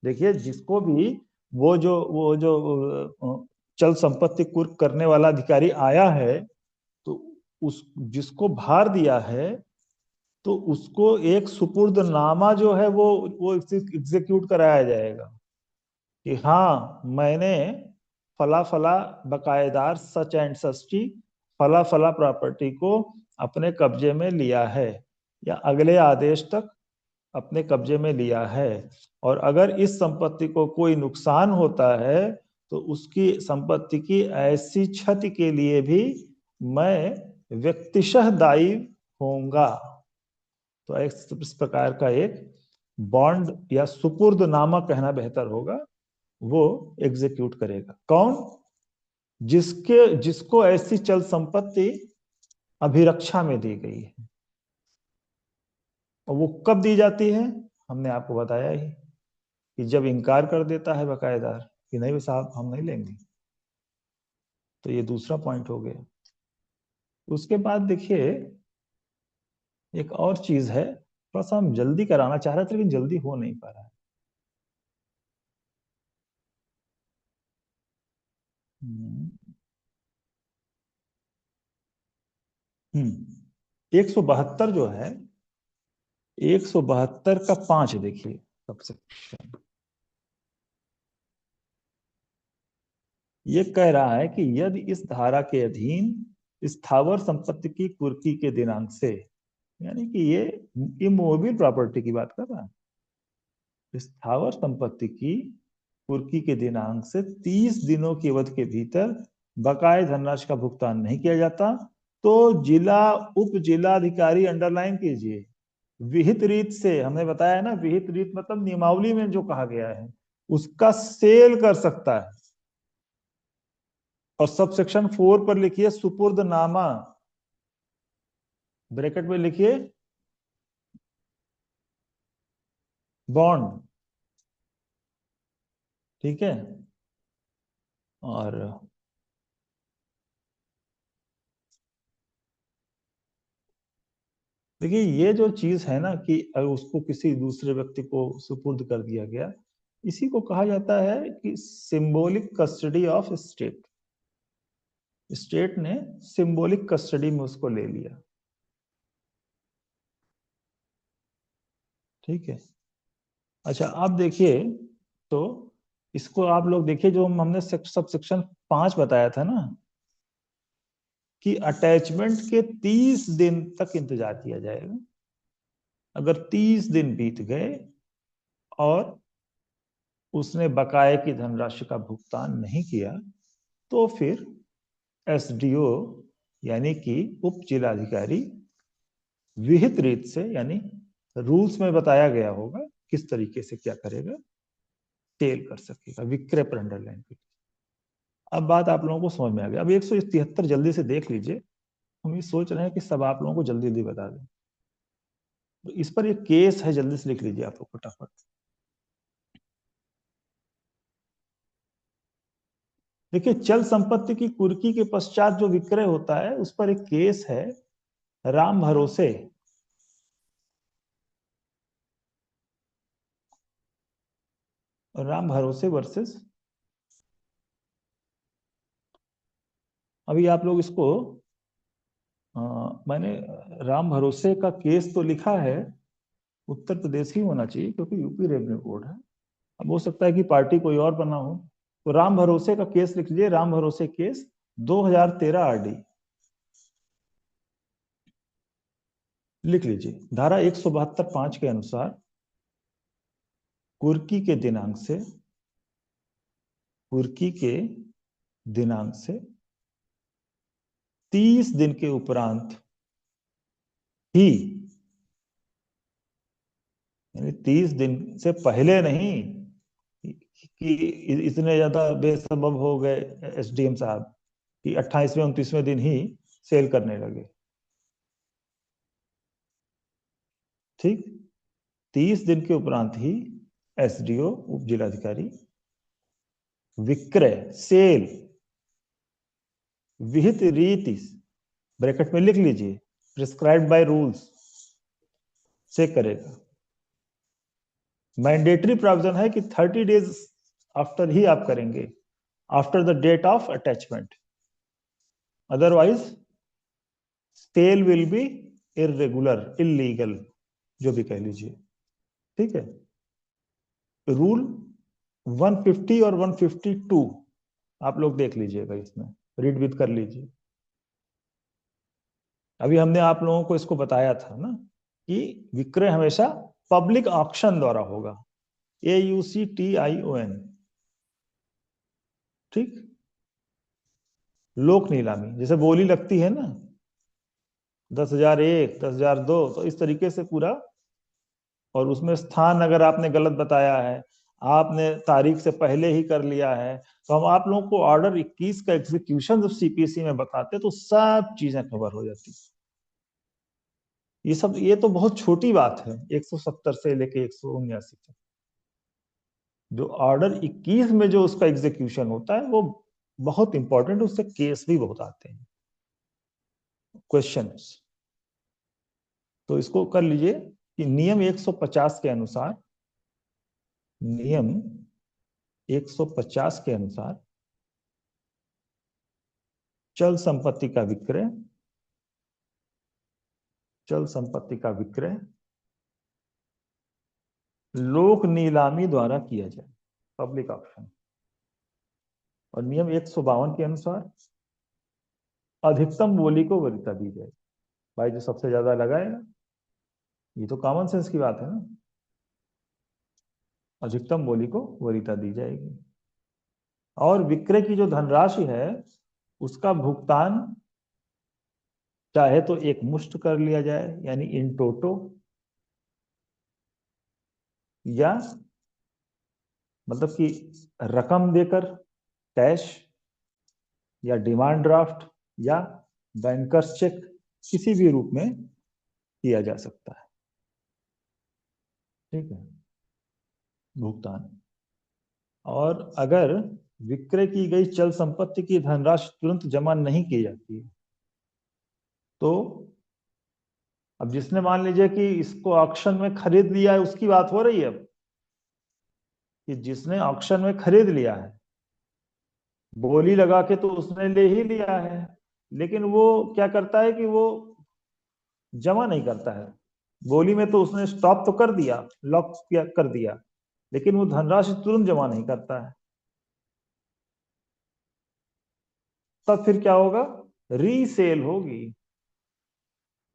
देखिए, जिसको भी वो जो चल संपत्ति कुर्क करने वाला अधिकारी आया है, तो उस जिसको भार दिया है, तो उसको एक सुपुर्दनामा जो है वो एग्जीक्यूट कराया जाएगा कि हाँ मैंने फला फला बकायेदार सच एंड सच की फला फला प्रॉपर्टी को अपने कब्जे में लिया है या अगले आदेश तक अपने कब्जे में लिया है। और अगर इस संपत्ति को कोई नुकसान होता है तो उसकी संपत्ति की ऐसी क्षति के लिए भी मैं व्यक्तिशः दायी होऊंगा। तो इस प्रकार का एक बॉन्ड या सुपुर्दनामा कहना बेहतर होगा, वो एग्जीक्यूट करेगा कौन, जिसको ऐसी चल संपत्ति अभिरक्षा में दी गई है। और वो कब दी जाती है, हमने आपको बताया ही कि जब इनकार कर देता है बकायेदार कि नहीं साहब हम नहीं लेंगे। तो ये दूसरा पॉइंट हो गया। उसके बाद देखिए, एक और चीज है, थोड़ा सा हम जल्दी कराना चाह रहे थे लेकिन जल्दी हो नहीं पा रहा है। हम्म, 172 जो है, 172 का 5 देखिए सबसेक्शन, ये कह रहा है कि यदि इस धारा के अधीन स्थावर संपत्ति की कुर्की के दिनांक से, यानी कि ये इमूवेबल प्रॉपर्टी की बात कर रहा है, स्थावर संपत्ति की कुर्की के दिनांक से 30 दिनों की अवधि के भीतर बकाये धनराशि का भुगतान नहीं किया जाता तो जिला उप जिलाधिकारी, अंडरलाइन कीजिए, विहित रीत से, हमने बताया है ना, विहित रीत मतलब नियमावली में जो कहा गया है उसका सेल कर सकता है। और सब सेक्शन 4 पर लिखिए सुपुर्दनामा, ब्रैकेट में लिखिए बॉन्ड, ठीक है। और देखिए ये जो चीज है ना कि अगर उसको किसी दूसरे व्यक्ति को सुपुर्द कर दिया गया, इसी को कहा जाता है कि symbolic custody of state. State ने सिंबॉलिक कस्टडी में उसको ले लिया, ठीक है। अच्छा आप देखिए, तो इसको आप लोग देखिए, जो हमने सब सेक्शन 5 बताया था ना कि अटैचमेंट के 30 दिन तक इंतजार किया जाएगा। अगर 30 दिन बीत गए और उसने बकाये की धनराशि का भुगतान नहीं किया तो फिर एसडीओ यानी कि उप जिलाधिकारी विहित रीत से, यानी रूल्स में बताया गया होगा किस तरीके से क्या करेगा, सेल कर सकेगा, विक्रय पर अंडरलाइन। अब बात आप लोगों को समझ में आ गया। अब 173 जल्दी से देख लीजिए, हम ये सोच रहे हैं कि सब आप लोगों को जल्दी जल्दी बता दें। तो इस पर एक केस है, जल्दी से लिख लीजिए आप लोग फटाफट। देखिए चल संपत्ति की कुर्की के पश्चात जो विक्रय होता है उस पर एक केस है, राम भरोसे। राम भरोसे वर्सेस, अभी आप लोग इसको मैंने राम भरोसे का केस तो लिखा है, उत्तर प्रदेश ही होना चाहिए क्योंकि यूपी रेवेन्यू कोड है। अब हो सकता है कि पार्टी कोई और बना हो, तो राम भरोसे का केस लिख लीजिए, राम भरोसे केस 2013 आरडी लिख लीजिए। धारा 172(5) के अनुसार कुर्की के दिनांक से, कुर्की के दिनांक से 30 दिन के उपरांत ही, यानी 30 दिन से पहले नहीं कि इतने ज्यादा बेसबब हो गए एसडीएम साहब कि 28वें 29वें दिन ही सेल करने लगे, ठीक। 30 दिन के उपरांत ही एसडीओ उप जिलाधिकारी विक्रय, सेल, विहित रीति, ब्रैकेट में लिख लीजिए, प्रिस्क्राइब्ड बाय रूल्स से करेगा। मैंडेटरी प्रोविजन है कि 30 डेज आफ्टर ही आप करेंगे, after the date of attachment, otherwise sale will be irregular, illegal, जो भी कह लीजिए, ठीक है। रूल 150 और 152 आप लोग देख लीजिएगा, इसमें रीड विद कर लीजिए। अभी हमने आप लोगों को इसको बताया था ना कि विक्रय हमेशा पब्लिक ऑक्शन द्वारा होगा, AUCTION, ठीक। लोक नीलामी, जैसे बोली लगती है ना 10,001, 10,002, तो इस तरीके से पूरा। और उसमें स्थान अगर आपने गलत बताया है, आपने तारीख से पहले ही कर लिया है, तो हम आप लोगों को ऑर्डर 21 का एग्जीक्यूशन जब सीपीसी में बताते तो सब चीजें कवर हो जाती। ये सब, ये तो बहुत छोटी बात है 170 से लेके 179 तक। जो ऑर्डर 21 में जो उसका एग्जीक्यूशन होता है वो बहुत इंपॉर्टेंट, उससे केस भी बहुत आते हैं, क्वेश्चन। तो इसको कर लीजिए कि नियम 150 के अनुसार, नियम 150 के अनुसार चल संपत्ति का विक्रय चल संपत्ति का विक्रय लोक नीलामी द्वारा किया जाए, पब्लिक ऑक्शन। और नियम 152 के अनुसार अधिकतम बोली को वरीयता दी जाए। भाई जो सबसे ज्यादा लगाएगा, ये तो कॉमन सेंस की बात है ना, अधिकतम बोली को वरीयता दी जाएगी। और विक्रय की जो धनराशि है उसका भुगतान चाहे तो एक मुश्त कर लिया जाए यानी इन टोटो, या मतलब कि रकम देकर कैश, या डिमांड ड्राफ्ट, या बैंकर्स चेक, किसी भी रूप में किया जा सकता है। ठीक है, भुगतान। और अगर विक्रय की गई चल संपत्ति की धनराशि तुरंत जमा नहीं की जाती है तो अब जिसने मान लीजिए कि इसको ऑक्शन में खरीद लिया है, उसकी बात हो रही है अब, कि जिसने ऑक्शन में खरीद लिया है, बोली लगा के तो उसने ले ही लिया है, लेकिन वो क्या करता है कि वो जमा नहीं करता है। बोली में तो उसने स्टॉप तो कर दिया, लॉक कर दिया, लेकिन वो धनराशि तुरंत जमा नहीं करता है। तब फिर क्या होगा, रीसेल होगी।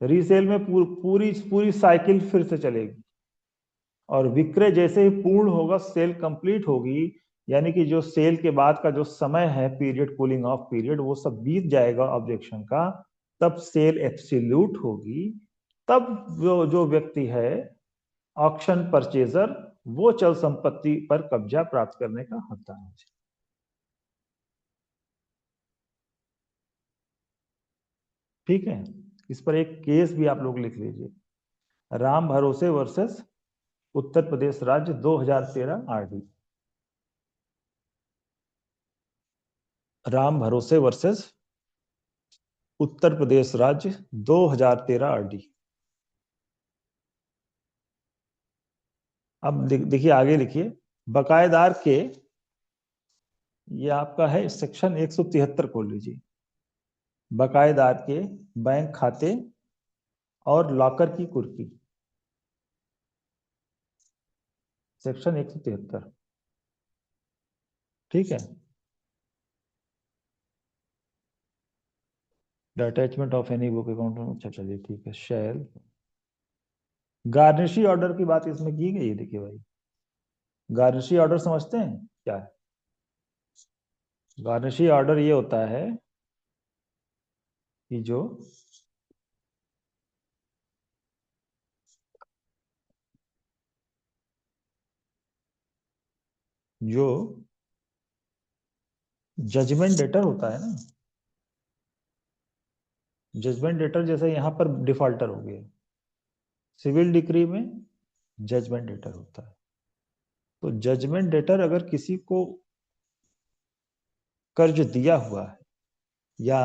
रीसेल में पूरी पूरी साइकिल फिर से चलेगी। और विक्रय जैसे ही पूर्ण होगा, सेल कंप्लीट होगी, यानी कि जो सेल के बाद का जो समय है, पीरियड, कूलिंग ऑफ पीरियड, वो सब बीत जाएगा ऑब्जेक्शन का, तब सेल एब्सोल्यूट होगी। तब जो व्यक्ति है ऑक्शन परचेजर, वो चल संपत्ति पर कब्जा प्राप्त करने का हकदार है। ठीक है, इस पर एक केस भी आप लोग लिख लीजिए, राम भरोसे वर्सेस उत्तर प्रदेश राज्य 2013 आरडी। राम भरोसे वर्सेस उत्तर प्रदेश राज्य 2013 आरडी। अब देखिए आगे लिखिए, बकायेदार के, ये आपका है सेक्शन 173 खोल लीजिए, बकायेदार के बैंक खाते और लॉकर की कुर्की, सेक्शन 173। ठीक है, the attachment of any book account, अच्छा चलिए ठीक है, शैल। गार्निशी ऑर्डर की बात इसमें की गई है। देखिए भाई, गार्निशी ऑर्डर समझते हैं क्या है? गार्निशी ऑर्डर ये होता है कि जो जजमेंट डेटर होता है ना, जजमेंट डेटर जैसे यहां पर डिफॉल्टर हो गया, सिविल डिक्री में जजमेंट डेटर होता है। तो जजमेंट डेटर अगर किसी को कर्ज दिया हुआ है या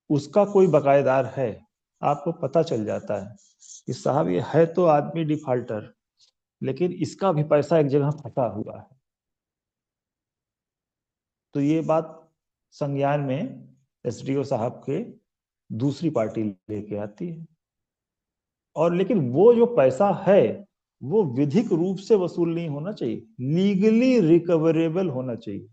उसका कोई बकायेदार है, आपको पता चल जाता है कि साहब ये है तो आदमी डिफॉल्टर, लेकिन इसका भी पैसा एक जगह फंसा हुआ है, तो ये बात संज्ञान में एसडीओ साहब के दूसरी पार्टी लेके आती है। और लेकिन वो जो पैसा है वो विधिक रूप से वसूल नहीं होना चाहिए, लीगली रिकवरेबल होना चाहिए।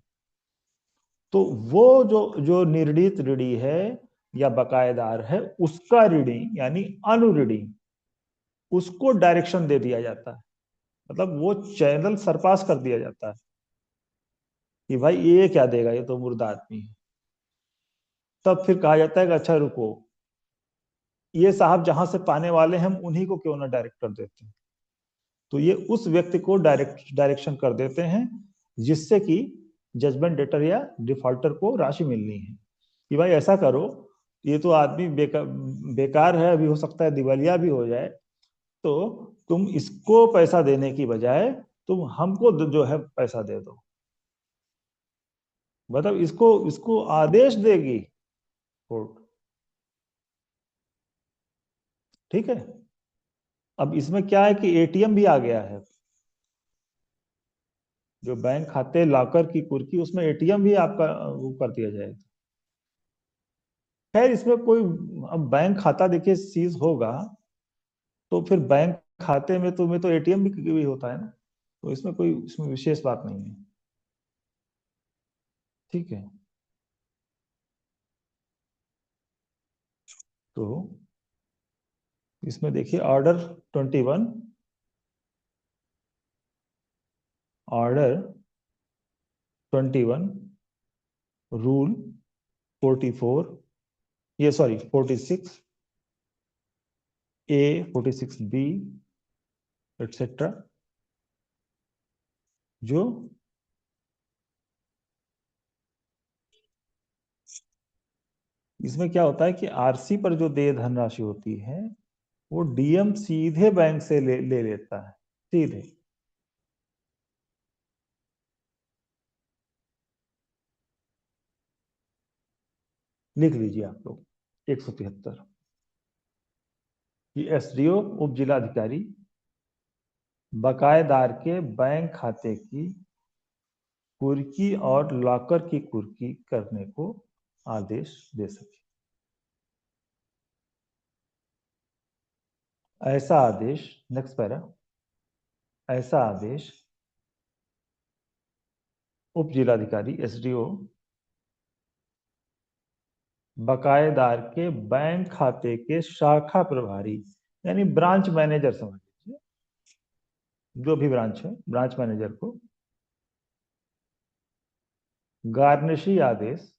तो वो जो जो निर्णीत ऋणी है या बकायेदार है, उसका ऋणी यानी अनुऋणी, उसको डायरेक्शन दे दिया जाता है, मतलब वो चैनल सरपास कर दिया जाता है कि भाई ये क्या देगा, ये तो मुर्दा आदमी है। तब फिर कहा जाता है कि अच्छा रुको, ये साहब जहां से पाने वाले हैं हम उन्हीं को क्यों ना डायरेक्ट कर देते हैं। तो ये उस व्यक्ति को डायरेक्शन कर देते हैं जिससे कि जजमेंट डेटर या डिफॉल्टर को राशि मिलनी है, कि भाई ऐसा करो, ये तो आदमी बेकार है, अभी हो सकता है दिवालिया भी हो जाए, तो तुम इसको पैसा देने की बजाय तुम हमको जो है पैसा दे दो। मतलब इसको इसको आदेश देगी कोर्ट। ठीक है, अब इसमें क्या है कि एटीएम भी आ गया है, जो बैंक खाते लॉकर की कुर्की, उसमें एटीएम भी आपका वो कर दिया जाएगा। खैर इसमें कोई, अब बैंक खाता देखिए सीज होगा तो फिर बैंक खाते में तो एटीएम भी होता है ना, तो इसमें विशेष बात नहीं है। ठीक है, तो इसमें देखिए ऑर्डर 21, ऑर्डर 21, रूल 44, ये सॉरी 46 ए, 46 बी, एटसेट्रा, जो इसमें क्या होता है कि आरसी पर जो देय धनराशि होती है वो डीएम सीधे बैंक से ले लेता है, सीधे। लिख लीजिए आप लोग 173 कि एसडीओ उप जिलाधिकारी बकायेदार के बैंक खाते की कुर्की और लॉकर की कुर्की करने को आदेश दे सके। ऐसा आदेश, नेक्स्ट पैरा, ऐसा आदेश उप जिलाधिकारी एसडीओ बकायेदार के बैंक खाते के शाखा प्रभारी यानी ब्रांच मैनेजर समझ लीजिए, जो भी ब्रांच है ब्रांच मैनेजर को गार्निशी आदेश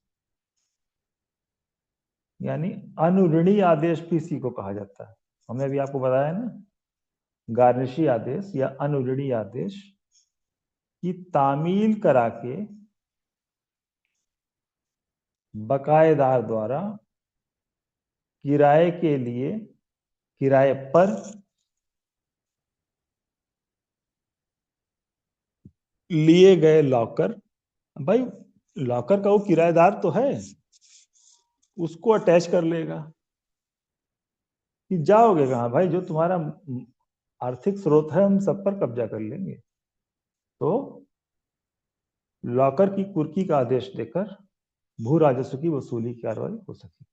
यानी अनुऋणी आदेश भी इसी को कहा जाता है, हमने अभी आपको बताया ना, गार्निशी आदेश या अनुऋणी आदेश की तामील करा के बकायेदार द्वारा किराए के लिए, किराए पर लिए गए लॉकर, भाई लॉकर का वो किराएदार तो है, उसको अटैच कर लेगा। कि जाओगे कहाँ भाई, जो तुम्हारा आर्थिक स्रोत है हम सब पर कब्जा कर लेंगे। तो लॉकर की कुर्की का आदेश देकर भू राजस्व की वसूली की कार्रवाई हो सके।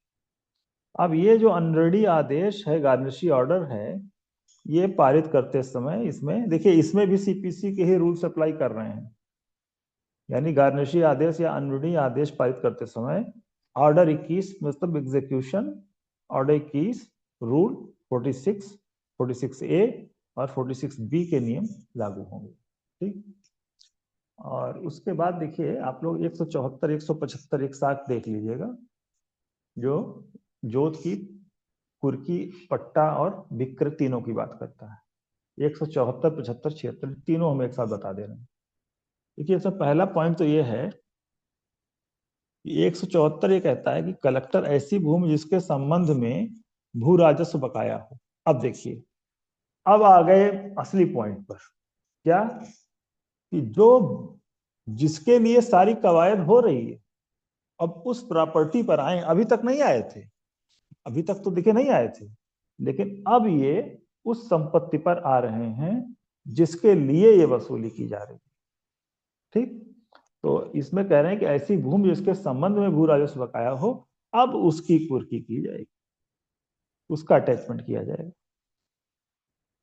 अब ये जो अनरेडी आदेश है, गार्निशी ऑर्डर है, ये पारित करते समय इसमें देखिए, इसमें भी सीपीसी के ही रूल्स अप्लाई कर रहे हैं। यानी गार्निशी आदेश या अनरेडी आदेश पारित करते समय ऑर्डर 21 मतलब एग्जीक्यूशन ऑर्डर 21 रूल 46, 46A और 46B के नियम लागू होंगे। ठीक, और उसके बाद देखिए आप लोग 174, 175 एक साथ देख लीजिएगा, जो जोत की कुर्की, पट्टा और विक्र तीनों की बात करता है। 174, 75, 76 तीनों हम एक साथ बता दे रहे हैं। देखिए सब पहला पॉइंट तो ये है कि 174 ये कहता है कि कलेक्टर ऐसी भूमि जिसके संबंध में भू राजस्व बकाया हो। अब देखिए, अब आ गए असली पॉइंट पर, क्या कि जो जिसके लिए सारी कवायद हो रही है, अब उस प्रॉपर्टी पर आए, अभी तक नहीं आए थे, अभी तक तो दिखे नहीं आए थे, लेकिन अब ये उस संपत्ति पर आ रहे हैं जिसके लिए ये वसूली की जा रही है। ठीक, तो इसमें कह रहे हैं कि ऐसी भूमि जिसके संबंध में भू राजस्व बकाया हो, अब उसकी कुर्की की जाएगी, उसका अटैचमेंट किया जाएगा।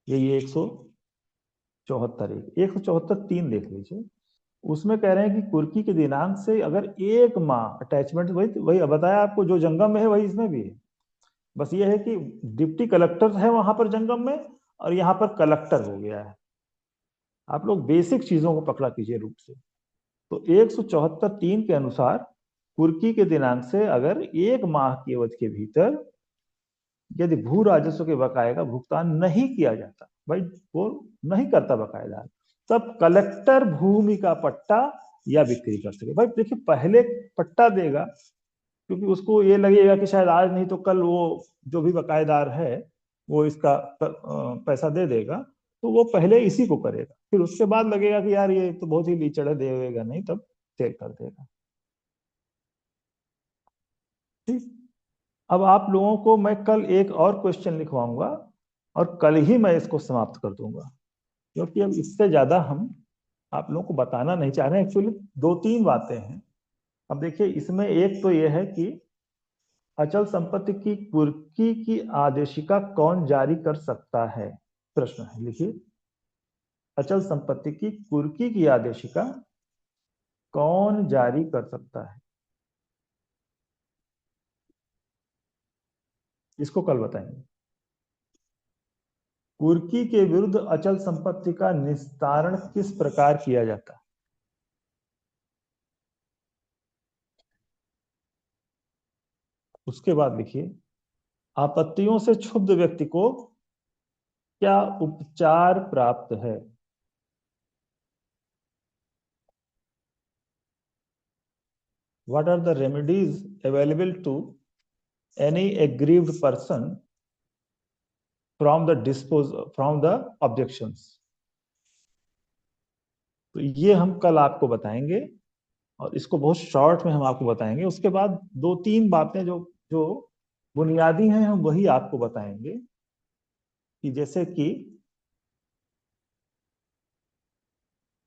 ये 174, 174(3) देख लीजिए, उसमें कह रहे हैं कि कुर्की के दिनांक से अगर 1 माह अटैचमेंट, वही वही बताया आपको, जो जंगम में है वही इसमें भी है। बस ये है कि डिप्टी कलेक्टर है वहां पर जंगम में और यहाँ पर कलेक्टर हो गया है। आप लोग बेसिक चीजों को पकड़ा कीजिए रूप से। तो 174(3) के अनुसार कुर्की के दिनांक से अगर 1 माह की अवधि के भीतर यदि भू राजस्व के बकाये का भुगतान नहीं किया जाता, भाई वो नहीं करता बकायेदार, तब कलेक्टर भूमि का पट्टा या बिक्री कर सके। भाई देखिए, पहले पट्टा देगा क्योंकि उसको ये लगेगा कि शायद आज नहीं तो कल वो जो भी बकायेदार है वो इसका पैसा दे देगा, तो वो पहले इसी को करेगा, फिर उसके बाद लगेगा कि यार ये तो बहुत ही लीचड़ है, देगा नहीं, तब सेल कर देगा। ठीक, अब आप लोगों को मैं कल एक और क्वेश्चन लिखवाऊंगा और कल ही मैं इसको समाप्त कर दूंगा, क्योंकि अब इससे ज्यादा हम आप लोगों को बताना नहीं चाह रहे हैं। एक्चुअली 2-3 बातें हैं। अब देखिए, इसमें एक तो ये है कि अचल संपत्ति की कुर्की की आदेशिका कौन जारी कर सकता है? प्रश्न है, लिखिए। अचल संपत्ति की कुर्की की आदेशिका कौन जारी कर सकता है? इसको कल बताएंगे। कुर्की के विरुद्ध अचल संपत्ति का निस्तारण किस प्रकार किया जाता है? उसके बाद लिखिए, आपत्तियों से क्षुब्ध व्यक्ति को क्या उपचार प्राप्त है? What are the remedies available to any aggrieved person from the objections? तो ये हम कल आपको बताएंगे, और इसको बहुत शॉर्ट में हम आपको बताएंगे। उसके बाद दो तीन बातें जो जो बुनियादी हैं हम वही आपको बताएंगे, कि जैसे कि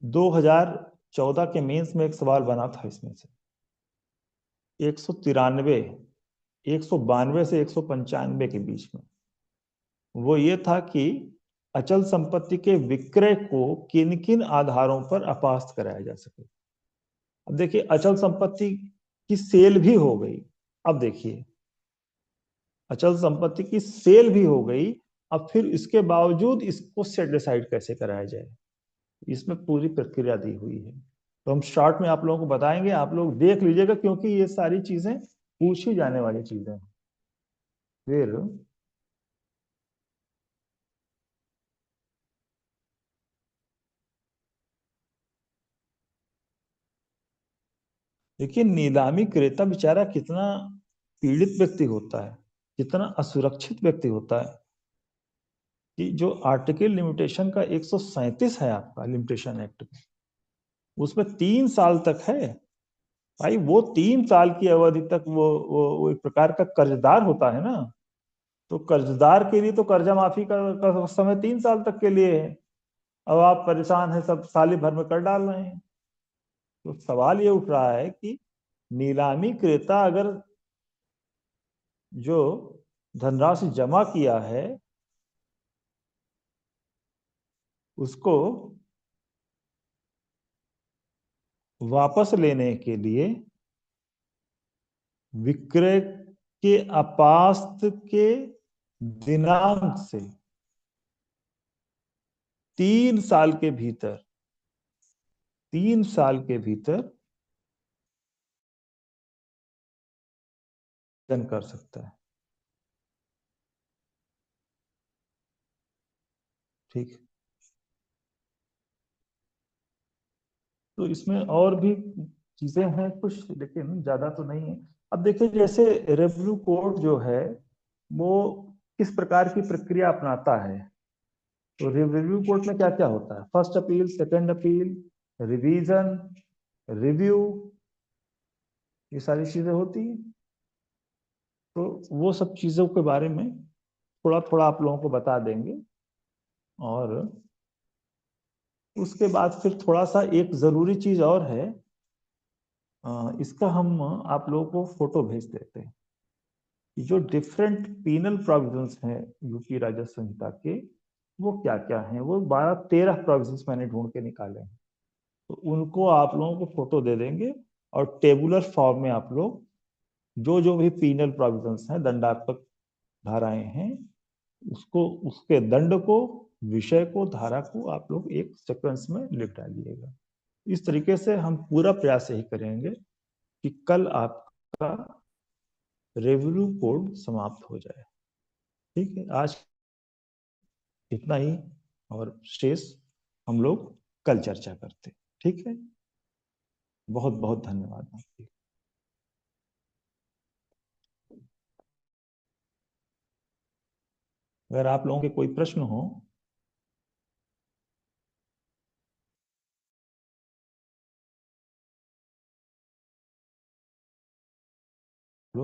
2014 के मेंस में एक सवाल बना था, इसमें से 193, 192 से 195 के बीच में, वो ये था कि अचल संपत्ति के विक्रय को किन किन आधारों पर अपास्त कराया जा सके। अब देखिए, अचल संपत्ति की सेल भी हो गई। अब देखिए, अचल संपत्ति की सेल भी हो गई, अब फिर इसके बावजूद इसको सेट डिसाइड कैसे कराया जाए, इसमें पूरी प्रक्रिया दी हुई है। तो हम शॉर्ट में आप लोगों को बताएंगे, आप लोग देख लीजिएगा, क्योंकि ये सारी चीजें पूछी जाने वाली चीजें। फिर देखिए, नीलामी क्रेता बेचारा कितना पीड़ित व्यक्ति होता है, कितना असुरक्षित व्यक्ति होता है, कि जो आर्टिकल लिमिटेशन का 137 है आपका लिमिटेशन एक्ट में, उसमें 3 साल तक है। भाई वो 3 साल की अवधि तक वो एक प्रकार का कर्जदार होता है ना। तो कर्जदार के लिए तो कर्जा माफी का समय 3 साल तक के लिए है। अब आप परेशान है, सब साल भर में कर डाल रहे हैं। तो सवाल ये उठ रहा है कि नीलामी क्रेता अगर जो धनराशि जमा किया है उसको वापस लेने के लिए विक्रय के अपास्त के दिनांक से 3 साल के भीतर, 3 साल के भीतर जन कर सकता है। ठीक। तो इसमें और भी चीजें हैं कुछ, लेकिन ज्यादा तो नहीं है। अब देखिए, जैसे रेवेन्यू कोड जो है वो किस प्रकार की प्रक्रिया अपनाता है। तो रिव्यू कोर्ट में क्या क्या होता है? First appeal, second appeal, revision, review, ये सारी चीजें होती हैं। तो वो सब चीजों के बारे में थोड़ा थोड़ा आप लोगों को बता देंगे। और उसके बाद फिर थोड़ा सा एक जरूरी चीज और है, इसका हम आप लोगों को फोटो भेज देते हैं। जो डिफरेंट पीनल प्रोविजंस हैं यूपी राजस्व संहिता के, वो क्या क्या हैं, वो 12-13 प्रोविजंस मैंने ढूंढ के निकाले हैं। तो उनको आप लोगों को फोटो दे देंगे, और टेबुलर फॉर्म में आप लोग जो जो भी पीनल प्रोविजंस हैं, दंडात्मक धाराएं हैं, उसको, उसके दंड को, विषय को, धारा को आप लोग एक सीक्वेंस में लिख डालिएगा। इस तरीके से हम पूरा प्रयास यही करेंगे कि कल आपका रेवेन्यू कोड समाप्त हो जाए। ठीक है, आज इतना ही, और शेष हम लोग कल चर्चा करते। ठीक है, बहुत बहुत धन्यवाद आपकी। अगर आप लोगों के कोई प्रश्न हो तो